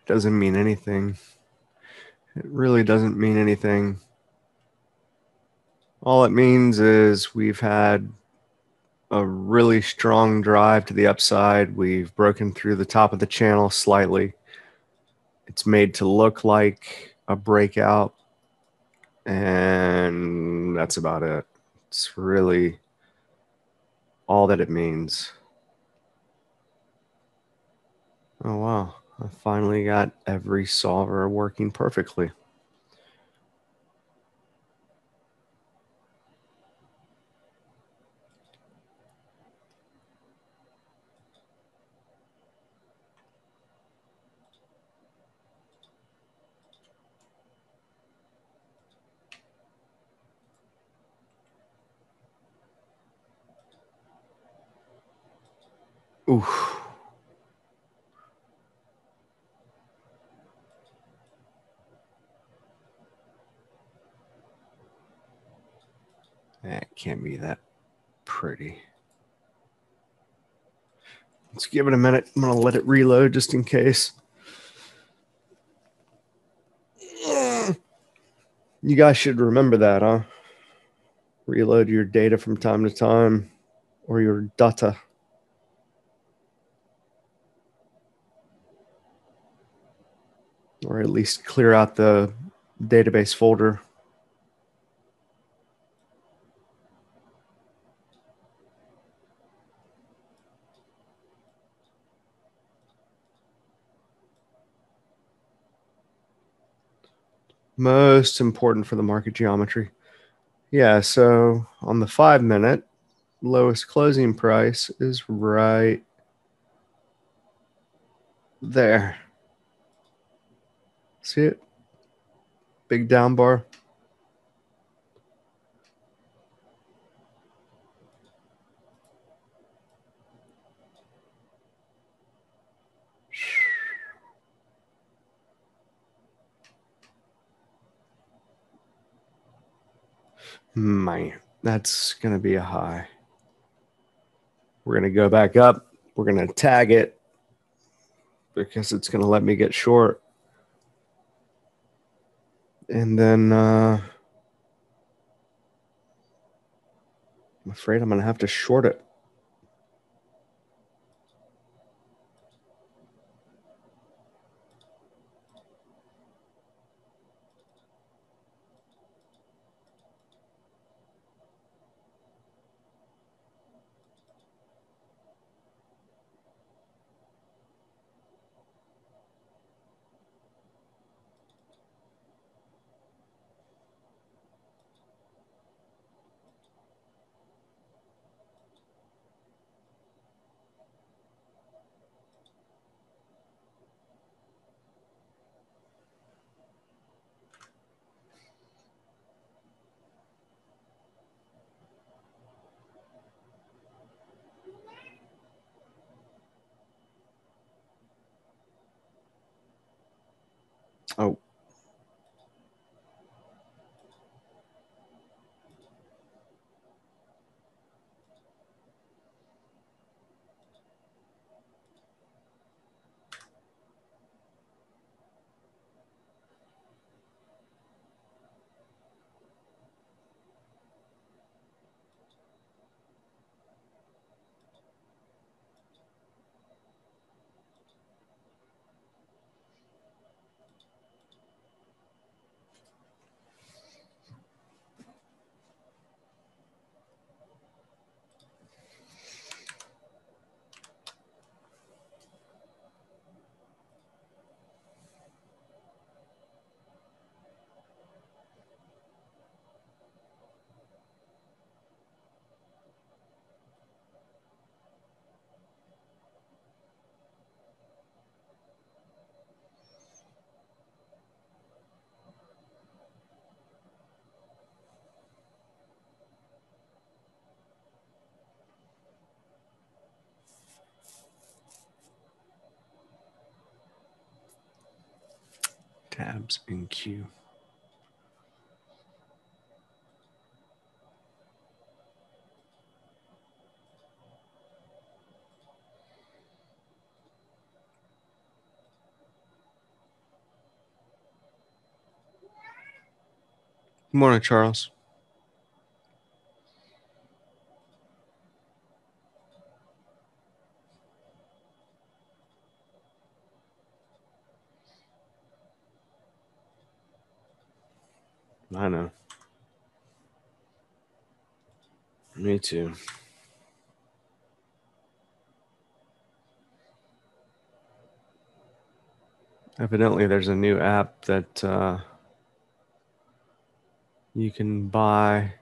Doesn't mean anything. It really doesn't mean anything. All it means is we've had a really strong drive to the upside. We've broken through the top of the channel slightly. It's made to look like a breakout, and that's about it. It's really all that it means. Oh, wow. I finally got every solver working perfectly. Oof. can't be that pretty. Let's give it a minute. I'm going to let it reload just in case. You guys should remember that, huh? Reload your data from time to time, or your data. Or at least clear out the database folder. Most important for the market geometry. Yeah, so on the 5 minute, lowest closing price is right there. See it? Big down bar. Man, that's going to be a high. We're going to go back up. We're going to tag it because it's going to let me get short. And then I'm afraid I'm going to have to short it. Oh. Tabs in Q. Good morning, Charles. I know. Me too. Evidently, there's a new app that you can buy.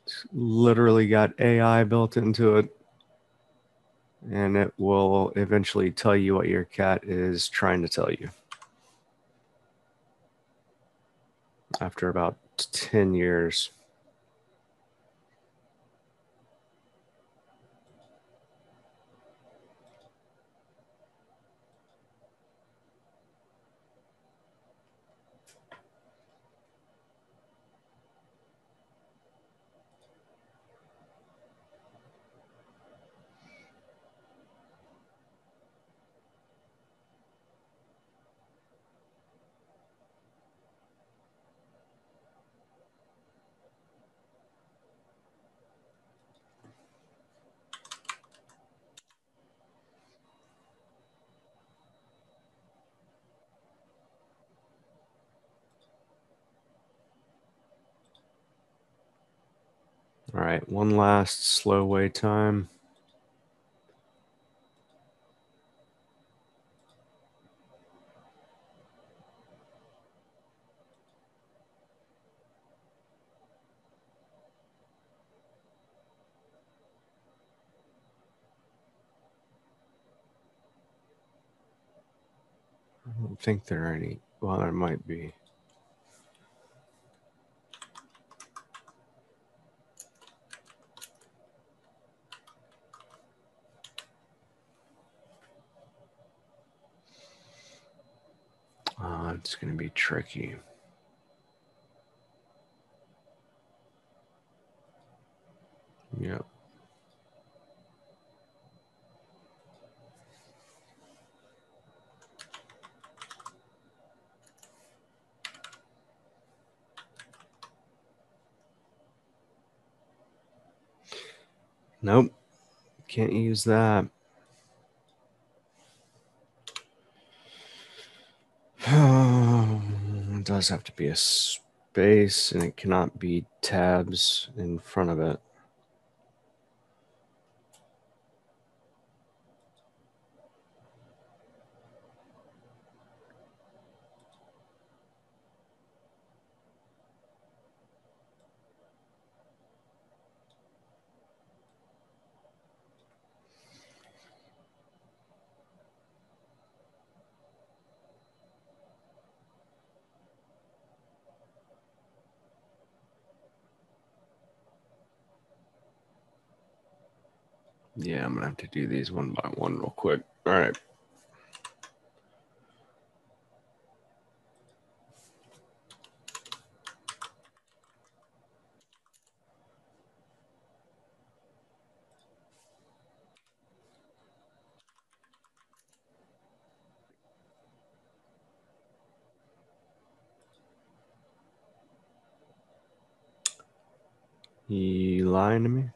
It's literally got AI built into it. And it will eventually tell you what your cat is trying to tell you. After about 10 years. right, one last slow wait time. I don't think there are any. Well, there might be. It's going to be tricky. Yep. Nope. Can't use that. It does have to be a space, and it cannot be tabs in front of it. Yeah, I'm going to have to do these one by one real quick. All right. You lying to me?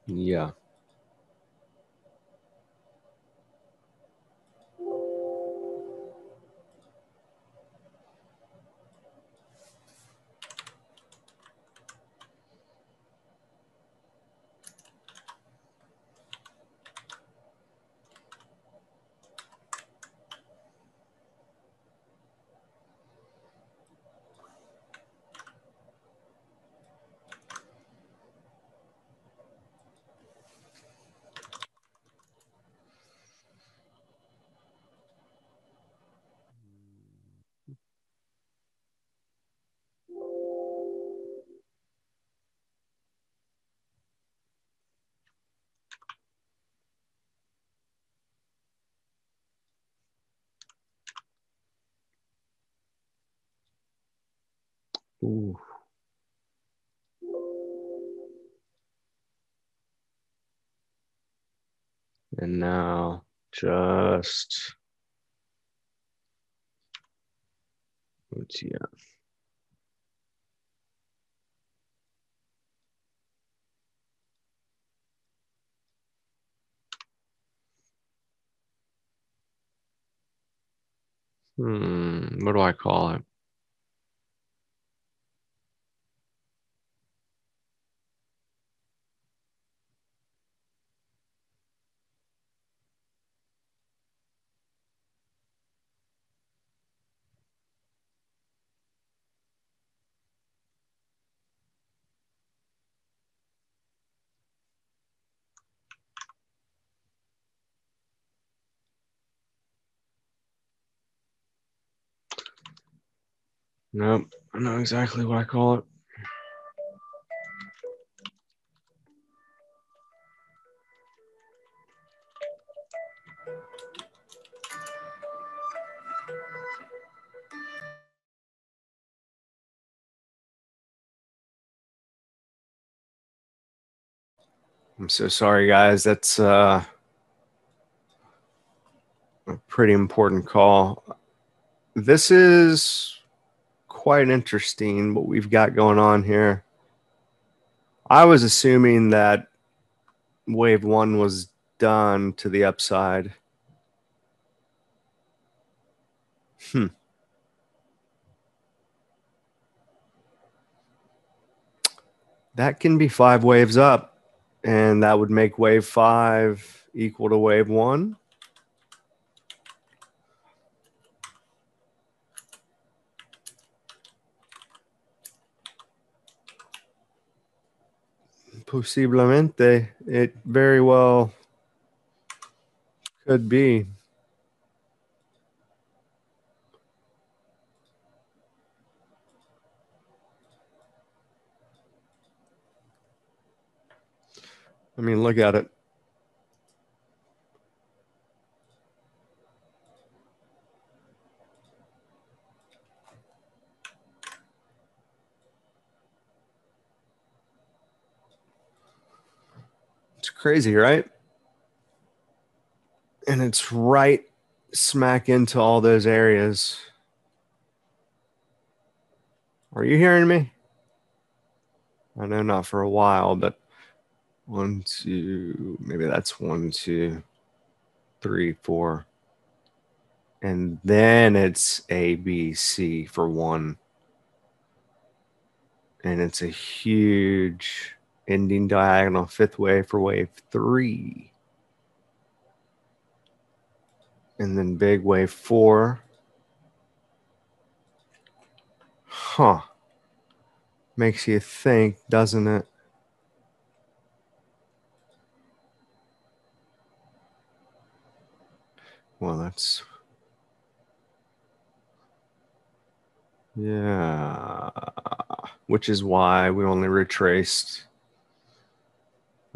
Yeah. Ooh. And now just, let's see. What do I call it? Nope. I know exactly what I call it. I'm so sorry, guys. That's a pretty important call. This is quite interesting what we've got going on here. I was assuming that wave one was done to the upside. That can be 5 waves up, and that would make wave 5 equal to wave 1. Posiblemente, it very well could be. I mean, look at it. It's crazy, right? And it's right smack into all those areas. Are you hearing me? I know not for a while, but 1, 2, maybe that's 1, 2, 3, 4. And then it's A, B, C for 1. And it's a huge ending diagonal 5th wave for wave 3. And then big wave 4. Huh. Makes you think, doesn't it? Well, that's... yeah. Which is why we only retraced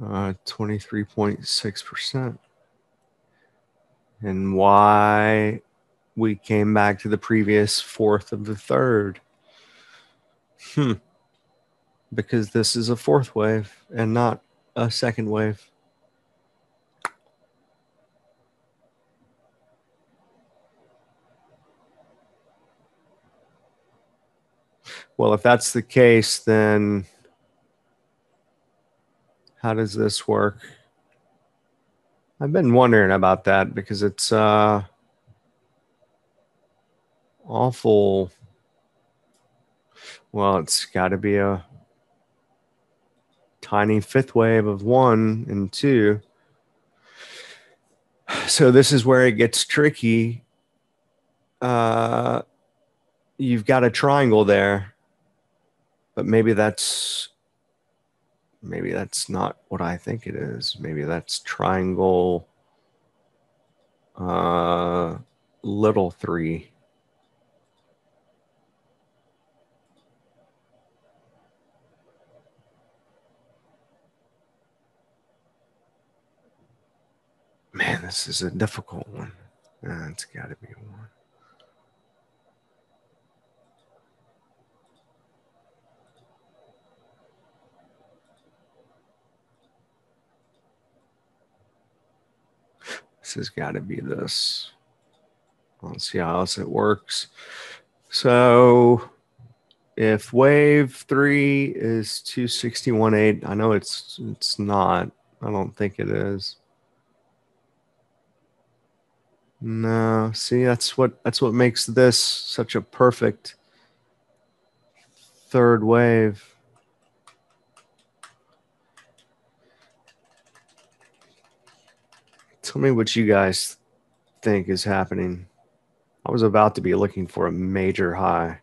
23.6%. And why we came back to the previous 4th of the 3rd. Because this is a 4th wave and not a 2nd wave. Well, if that's the case, then how does this work? I've been wondering about that because it's awful. Well, it's got to be a tiny 5th wave of 1 and 2. So this is where it gets tricky. You've got a triangle there, but maybe that's not what I think it is. Maybe that's triangle little 3. Man, this is a difficult one. It's got to be 1. This has got to be this. Let's see how else it works. So if wave 3 is 261.8, I know it's not. I don't think it is. No, see, that's what makes this such a perfect 3rd wave. Tell me what you guys think is happening. I was about to be looking for a major high.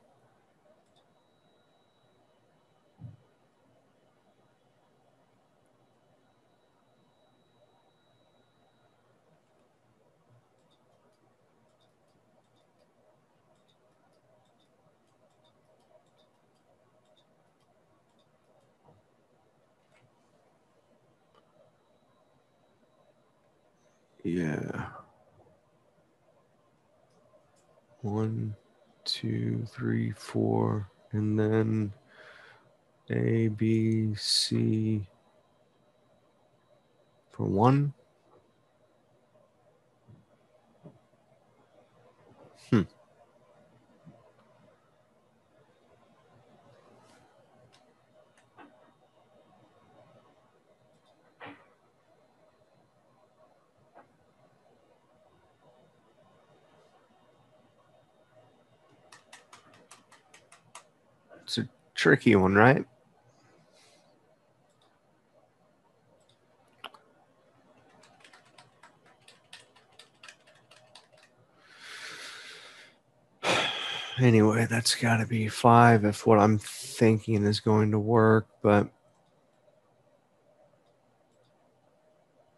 Yeah. 1, 2, 3, 4, and then A, B, C. for 1. It's a tricky one, right? Anyway, that's got to be 5 if what I'm thinking is going to work, but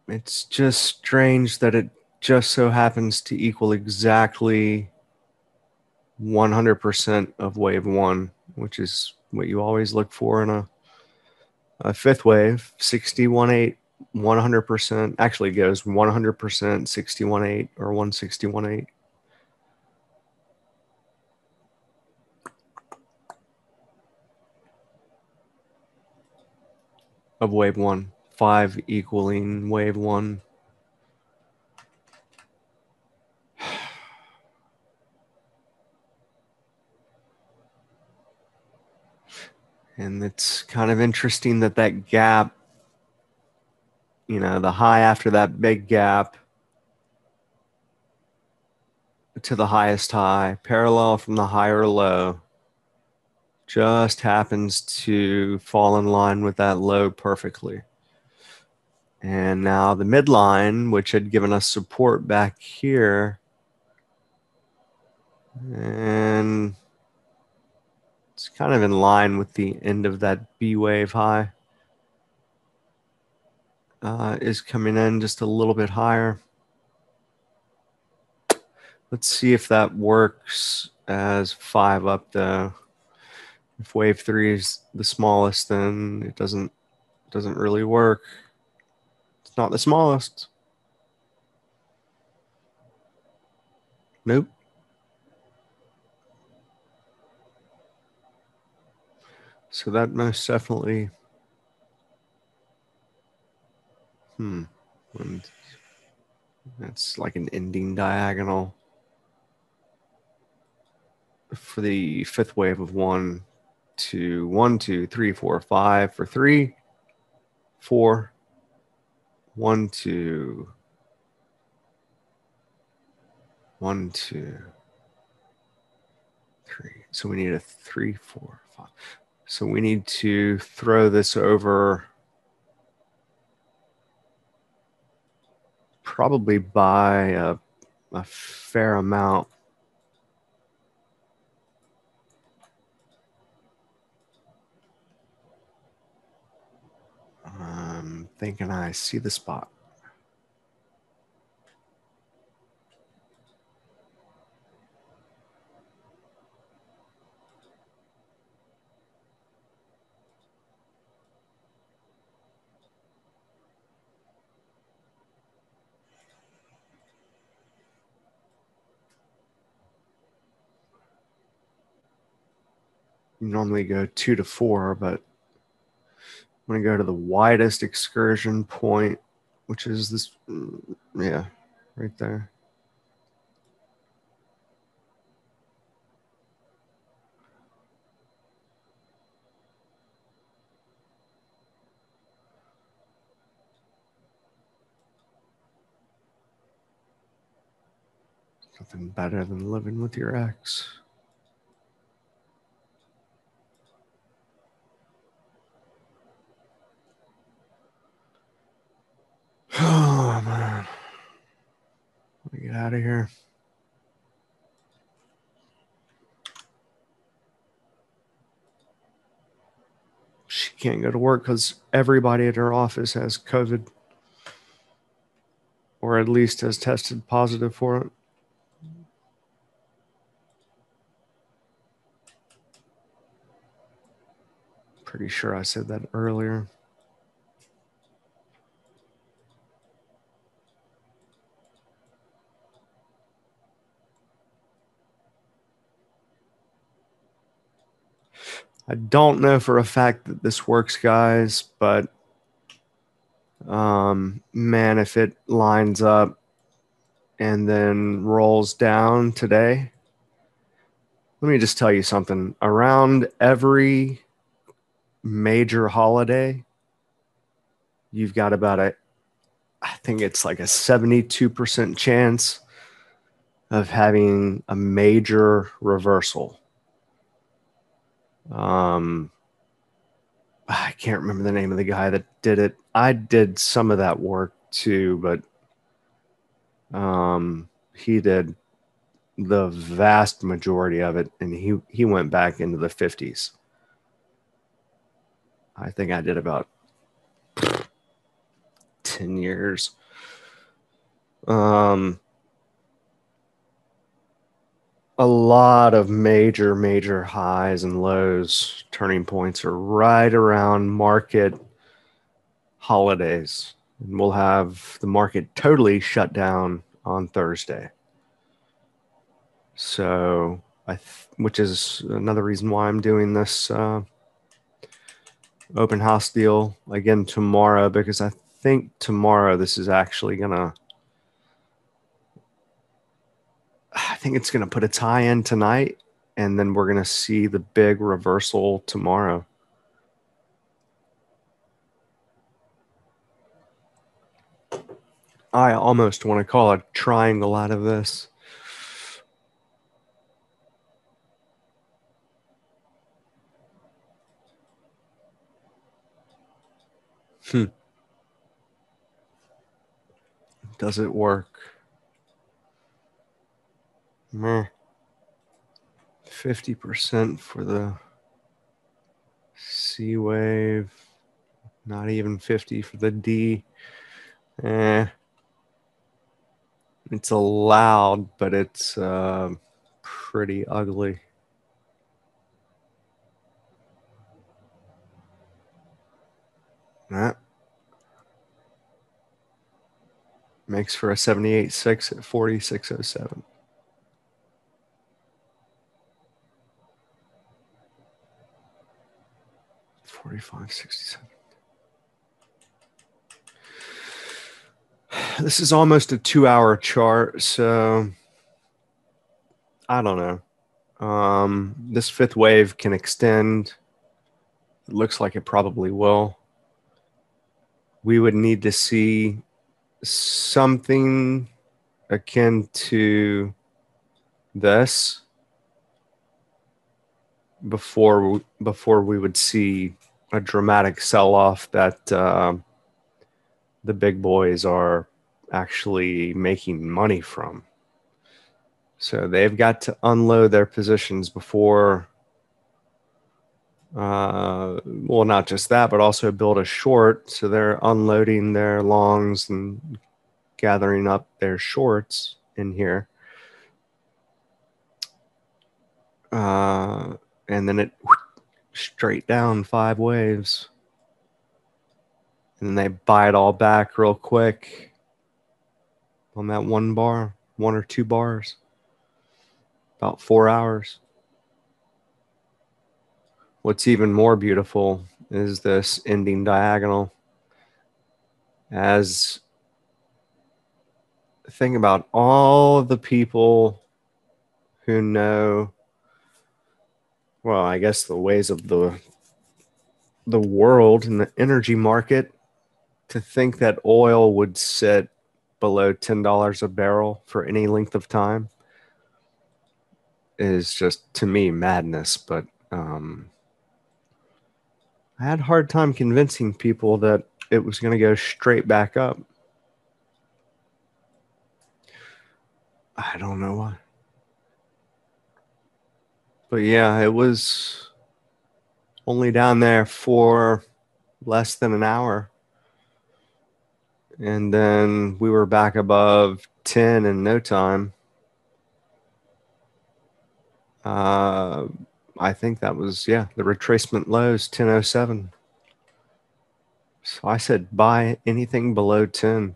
it's just strange that it just so happens to equal exactly 100% of wave 1, which is what you always look for in a fifth wave. 61.8, 100% actually goes 100%, 61.8 or 161.8. Of wave 1, 5 equaling wave 1. And it's kind of interesting that that gap, you know, the high after that big gap to the highest high, parallel from the higher low, just happens to fall in line with that low perfectly. And now the midline, which had given us support back here, and it's kind of in line with the end of that B wave high, is coming in just a little bit higher. Let's see if that works as 5 up though. If wave 3 is the smallest, then it doesn't really work. It's not the smallest. Nope. So that most definitely, and that's like an ending diagonal for the fifth wave of 1, 2, 1, 2, 3, 4, 5 for 3, 4, 1, 2, 1, 2, 3. So we need a 3, 4, 5. So we need to throw this over probably by a fair amount. I'm thinking I see the spot. You normally go 2 to 4, but I'm going to go to the widest excursion point, which is this, yeah, right there. Nothing better than living with your ex. Oh, man. Let me get out of here. She can't go to work because everybody at her office has COVID, or at least has tested positive for it. Pretty sure I said that earlier. I don't know for a fact that this works, guys, but Man, if it lines up and then rolls down today, let me just tell you something. Around every major holiday, you've got about I think it's like a 72% chance of having a major reversal. I can't remember the name of the guy that did it. I did some of that work too, but he did the vast majority of it, and he went back into the 50s. I think I did about 10 years. A lot of major highs and lows, turning points are right around market holidays. And we'll have the market totally shut down on Thursday. So, which is another reason why I'm doing this open house deal again tomorrow, because I think tomorrow this is actually gonna, I think it's gonna put a tie in tonight, and then we're gonna see the big reversal tomorrow. I almost want to call a triangle out of this. Does it work? Meh. 50% for the C wave. Not even 50 for the D. It's allowed, but it's pretty ugly. That makes for a 78.6 at 46.07. $45.67. This is almost a 2-hour chart, so I don't know. This fifth wave can extend. It looks like it probably will. We would need to see something akin to this before we would see a dramatic sell-off that the big boys are actually making money from. So they've got to unload their positions before, well, not just that, but also build a short. So they're unloading their longs and gathering up their shorts in here. And then it straight down 5 waves. And then they buy it all back real quick on that 1 bar, 1 or 2 bars, about 4 hours. What's even more beautiful is this ending diagonal. As think about all of the people who know, well, I guess the ways of the world and the energy market, to think that oil would sit below $10 a barrel for any length of time is just, to me, madness. But I had a hard time convincing people that it was going to go straight back up. I don't know why. But yeah, it was only down there for less than an hour. And then we were back above 10 in no time. I think that was, yeah, the retracement lows, 10.07. So I said buy anything below 10,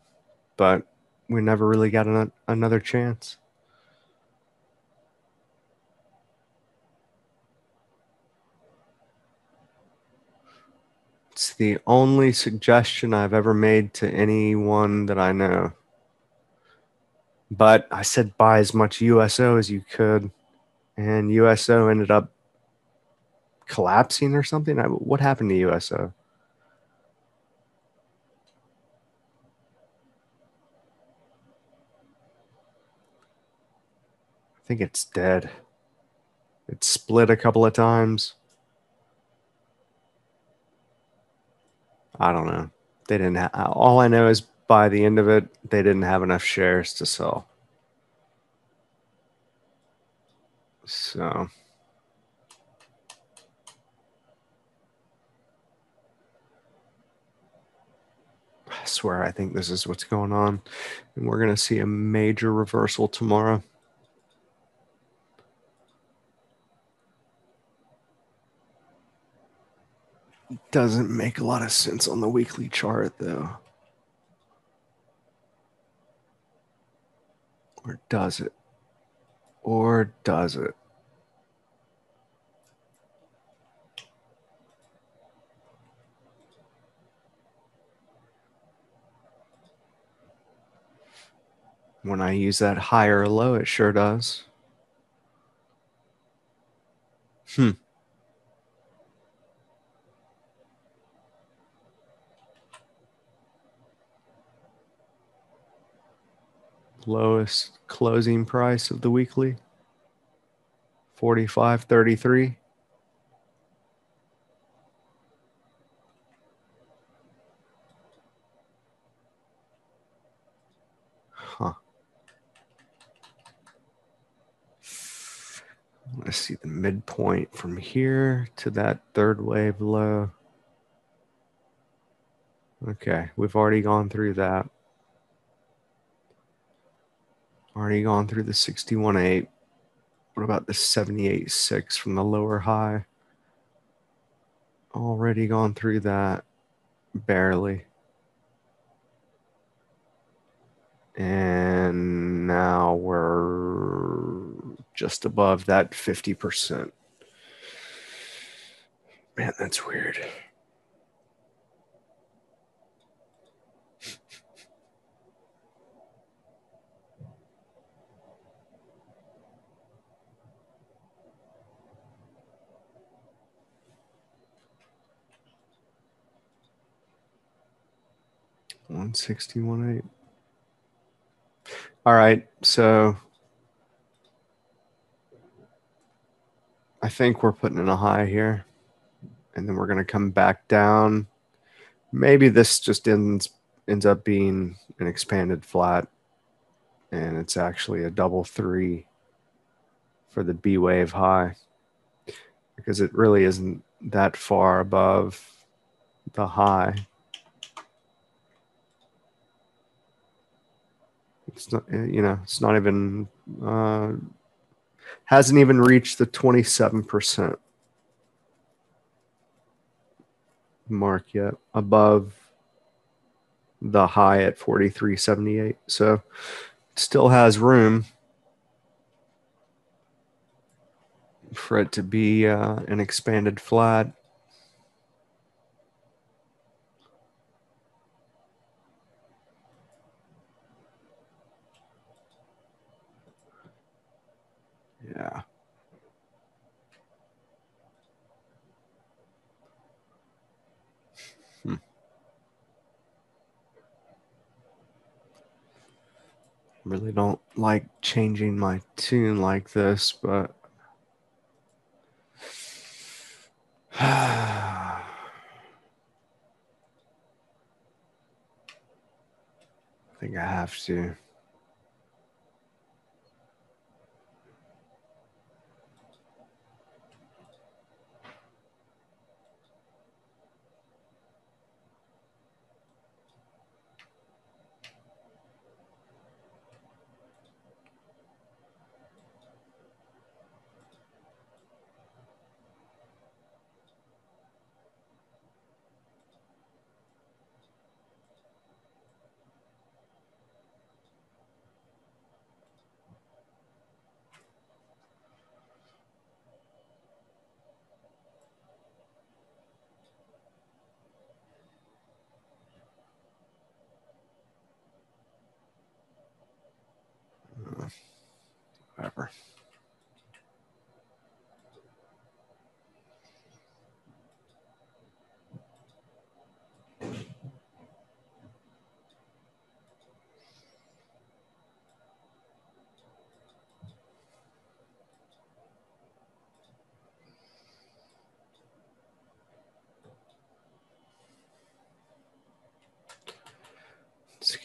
but we never really got another chance. It's the only suggestion I've ever made to anyone that I know. But I said buy as much USO as you could, and USO ended up collapsing or something. What happened to USO? I think it's dead. It split a couple of times. I don't know. They didn't have, all I know is by the end of it, they didn't have enough shares to sell. So I swear I think this is what's going on. And we're going to see a major reversal tomorrow. Doesn't make a lot of sense on the weekly chart, though. Or does it? Or does it? When I use that higher low, it sure does. Lowest closing price of the weekly, 45.33. Huh. I want to see the midpoint from here to that third wave low. Okay, we've already gone through that. Already gone through the 61.8. What about the 78.6 from the lower high? Already gone through that. Barely. And now we're just above that 50%. Man, that's weird. One 61.8. All right, so I think we're putting in a high here, and then we're going to come back down. Maybe this just ends up being an expanded flat, and it's actually a double three for the B wave high, because it really isn't that far above the high. It's not, it's not even, hasn't even reached the 27% mark yet, above the high at 43.78. So it still has room for it to be an expanded flat. Yeah. Really don't like changing my tune like this, but I think I have to.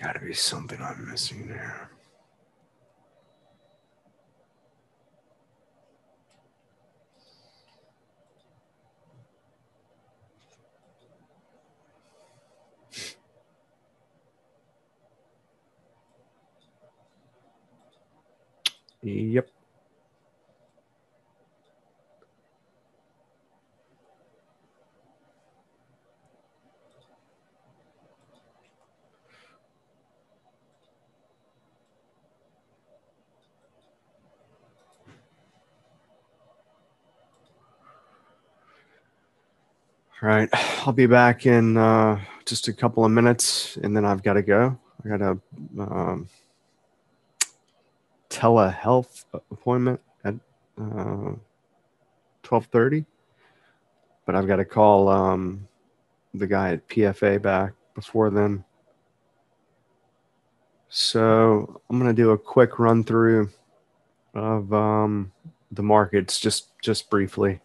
got to be something I'm missing there. Yep. All right, I'll be back in just a couple of minutes, and then I've got to go. I got a telehealth appointment at 12:30, but I've got to call the guy at PFA back before then. So I'm going to do a quick run through of the markets just briefly.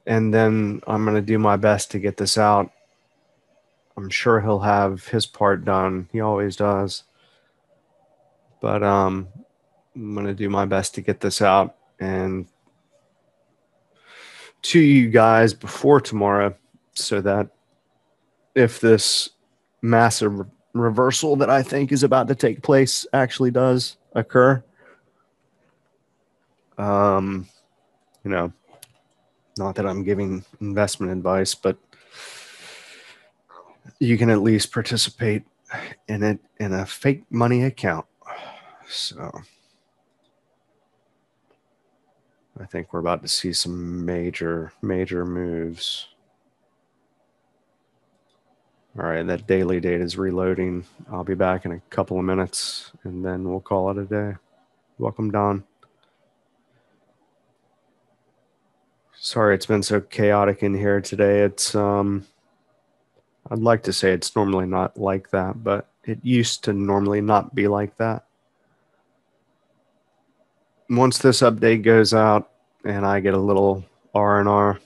And then I'm going to do my best to get this out. I'm sure he'll have his part done. He always does. But I'm going to do my best to get this out and to you guys before tomorrow, so that if this massive reversal that I think is about to take place actually does occur, you know, not that I'm giving investment advice, but you can at least participate in it in a fake money account. So I think we're about to see some major moves. All right, that daily date is reloading. I'll be back in a couple of minutes, and then we'll call it a day. Welcome, Don. Sorry it's been so chaotic in here today. It's I'd like to say it's normally not like that, but it used to normally not be like that. Once this update goes out and I get a little R&R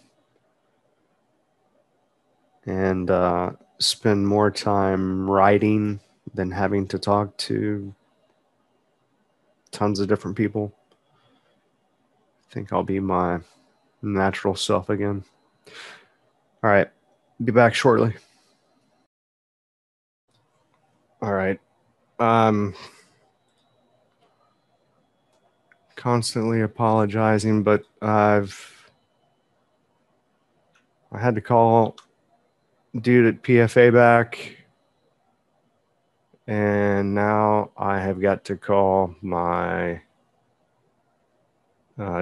and spend more time writing than having to talk to tons of different people, I think I'll be my natural self again. All right, be back shortly. All right. Constantly apologizing, but I had to call dude at PFA back, and now I have got to call my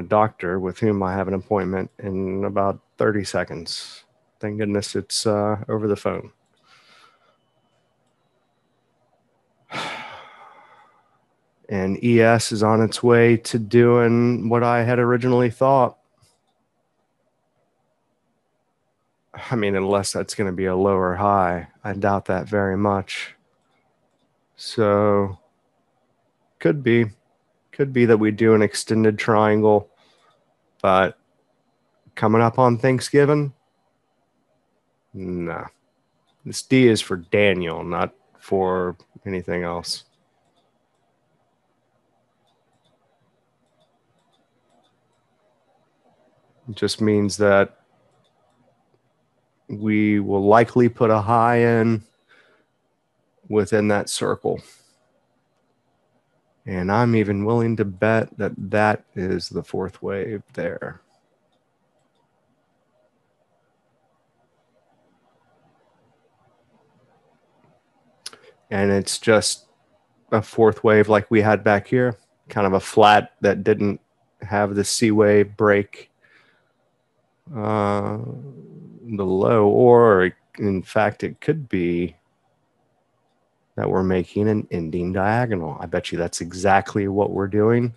doctor with whom I have an appointment in about 30 seconds. Thank goodness it's over the phone. And ES is on its way to doing what I had originally thought. I mean, unless that's going to be a lower high. I doubt that very much. So could be that we do an extended triangle, but coming up on Thanksgiving, nah. This D is for Daniel, not for anything else. It just means that we will likely put a high in within that circle. And I'm even willing to bet that that is the fourth wave there. And it's just a fourth wave like we had back here, kind of a flat that didn't have the C wave break the low, or in fact, it could be that we're making an ending diagonal. I bet you that's exactly what we're doing.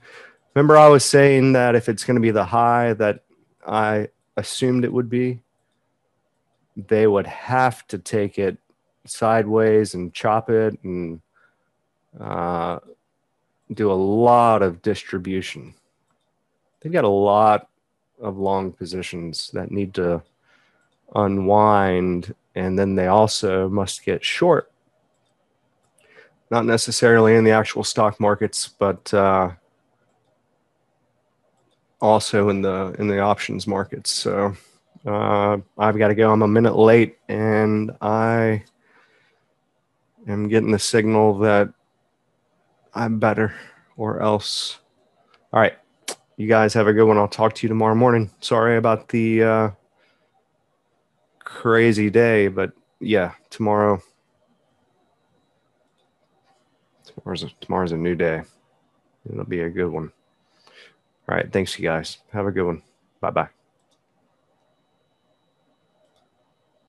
Remember, I was saying that if it's going to be the high that I assumed it would be, they would have to take it sideways and chop it and do a lot of distribution. They've got a lot of long positions that need to unwind, and then they also must get short. not necessarily in the actual stock markets, but also in the options markets. So I've got to go. I'm a minute late, and I am getting the signal that I'm better, or else. All right. You guys have a good one. I'll talk to you tomorrow morning. Sorry about the crazy day, but yeah, tomorrow's a new day. It'll be a good one. All right. Thanks, you guys. Have a good one. Bye-bye.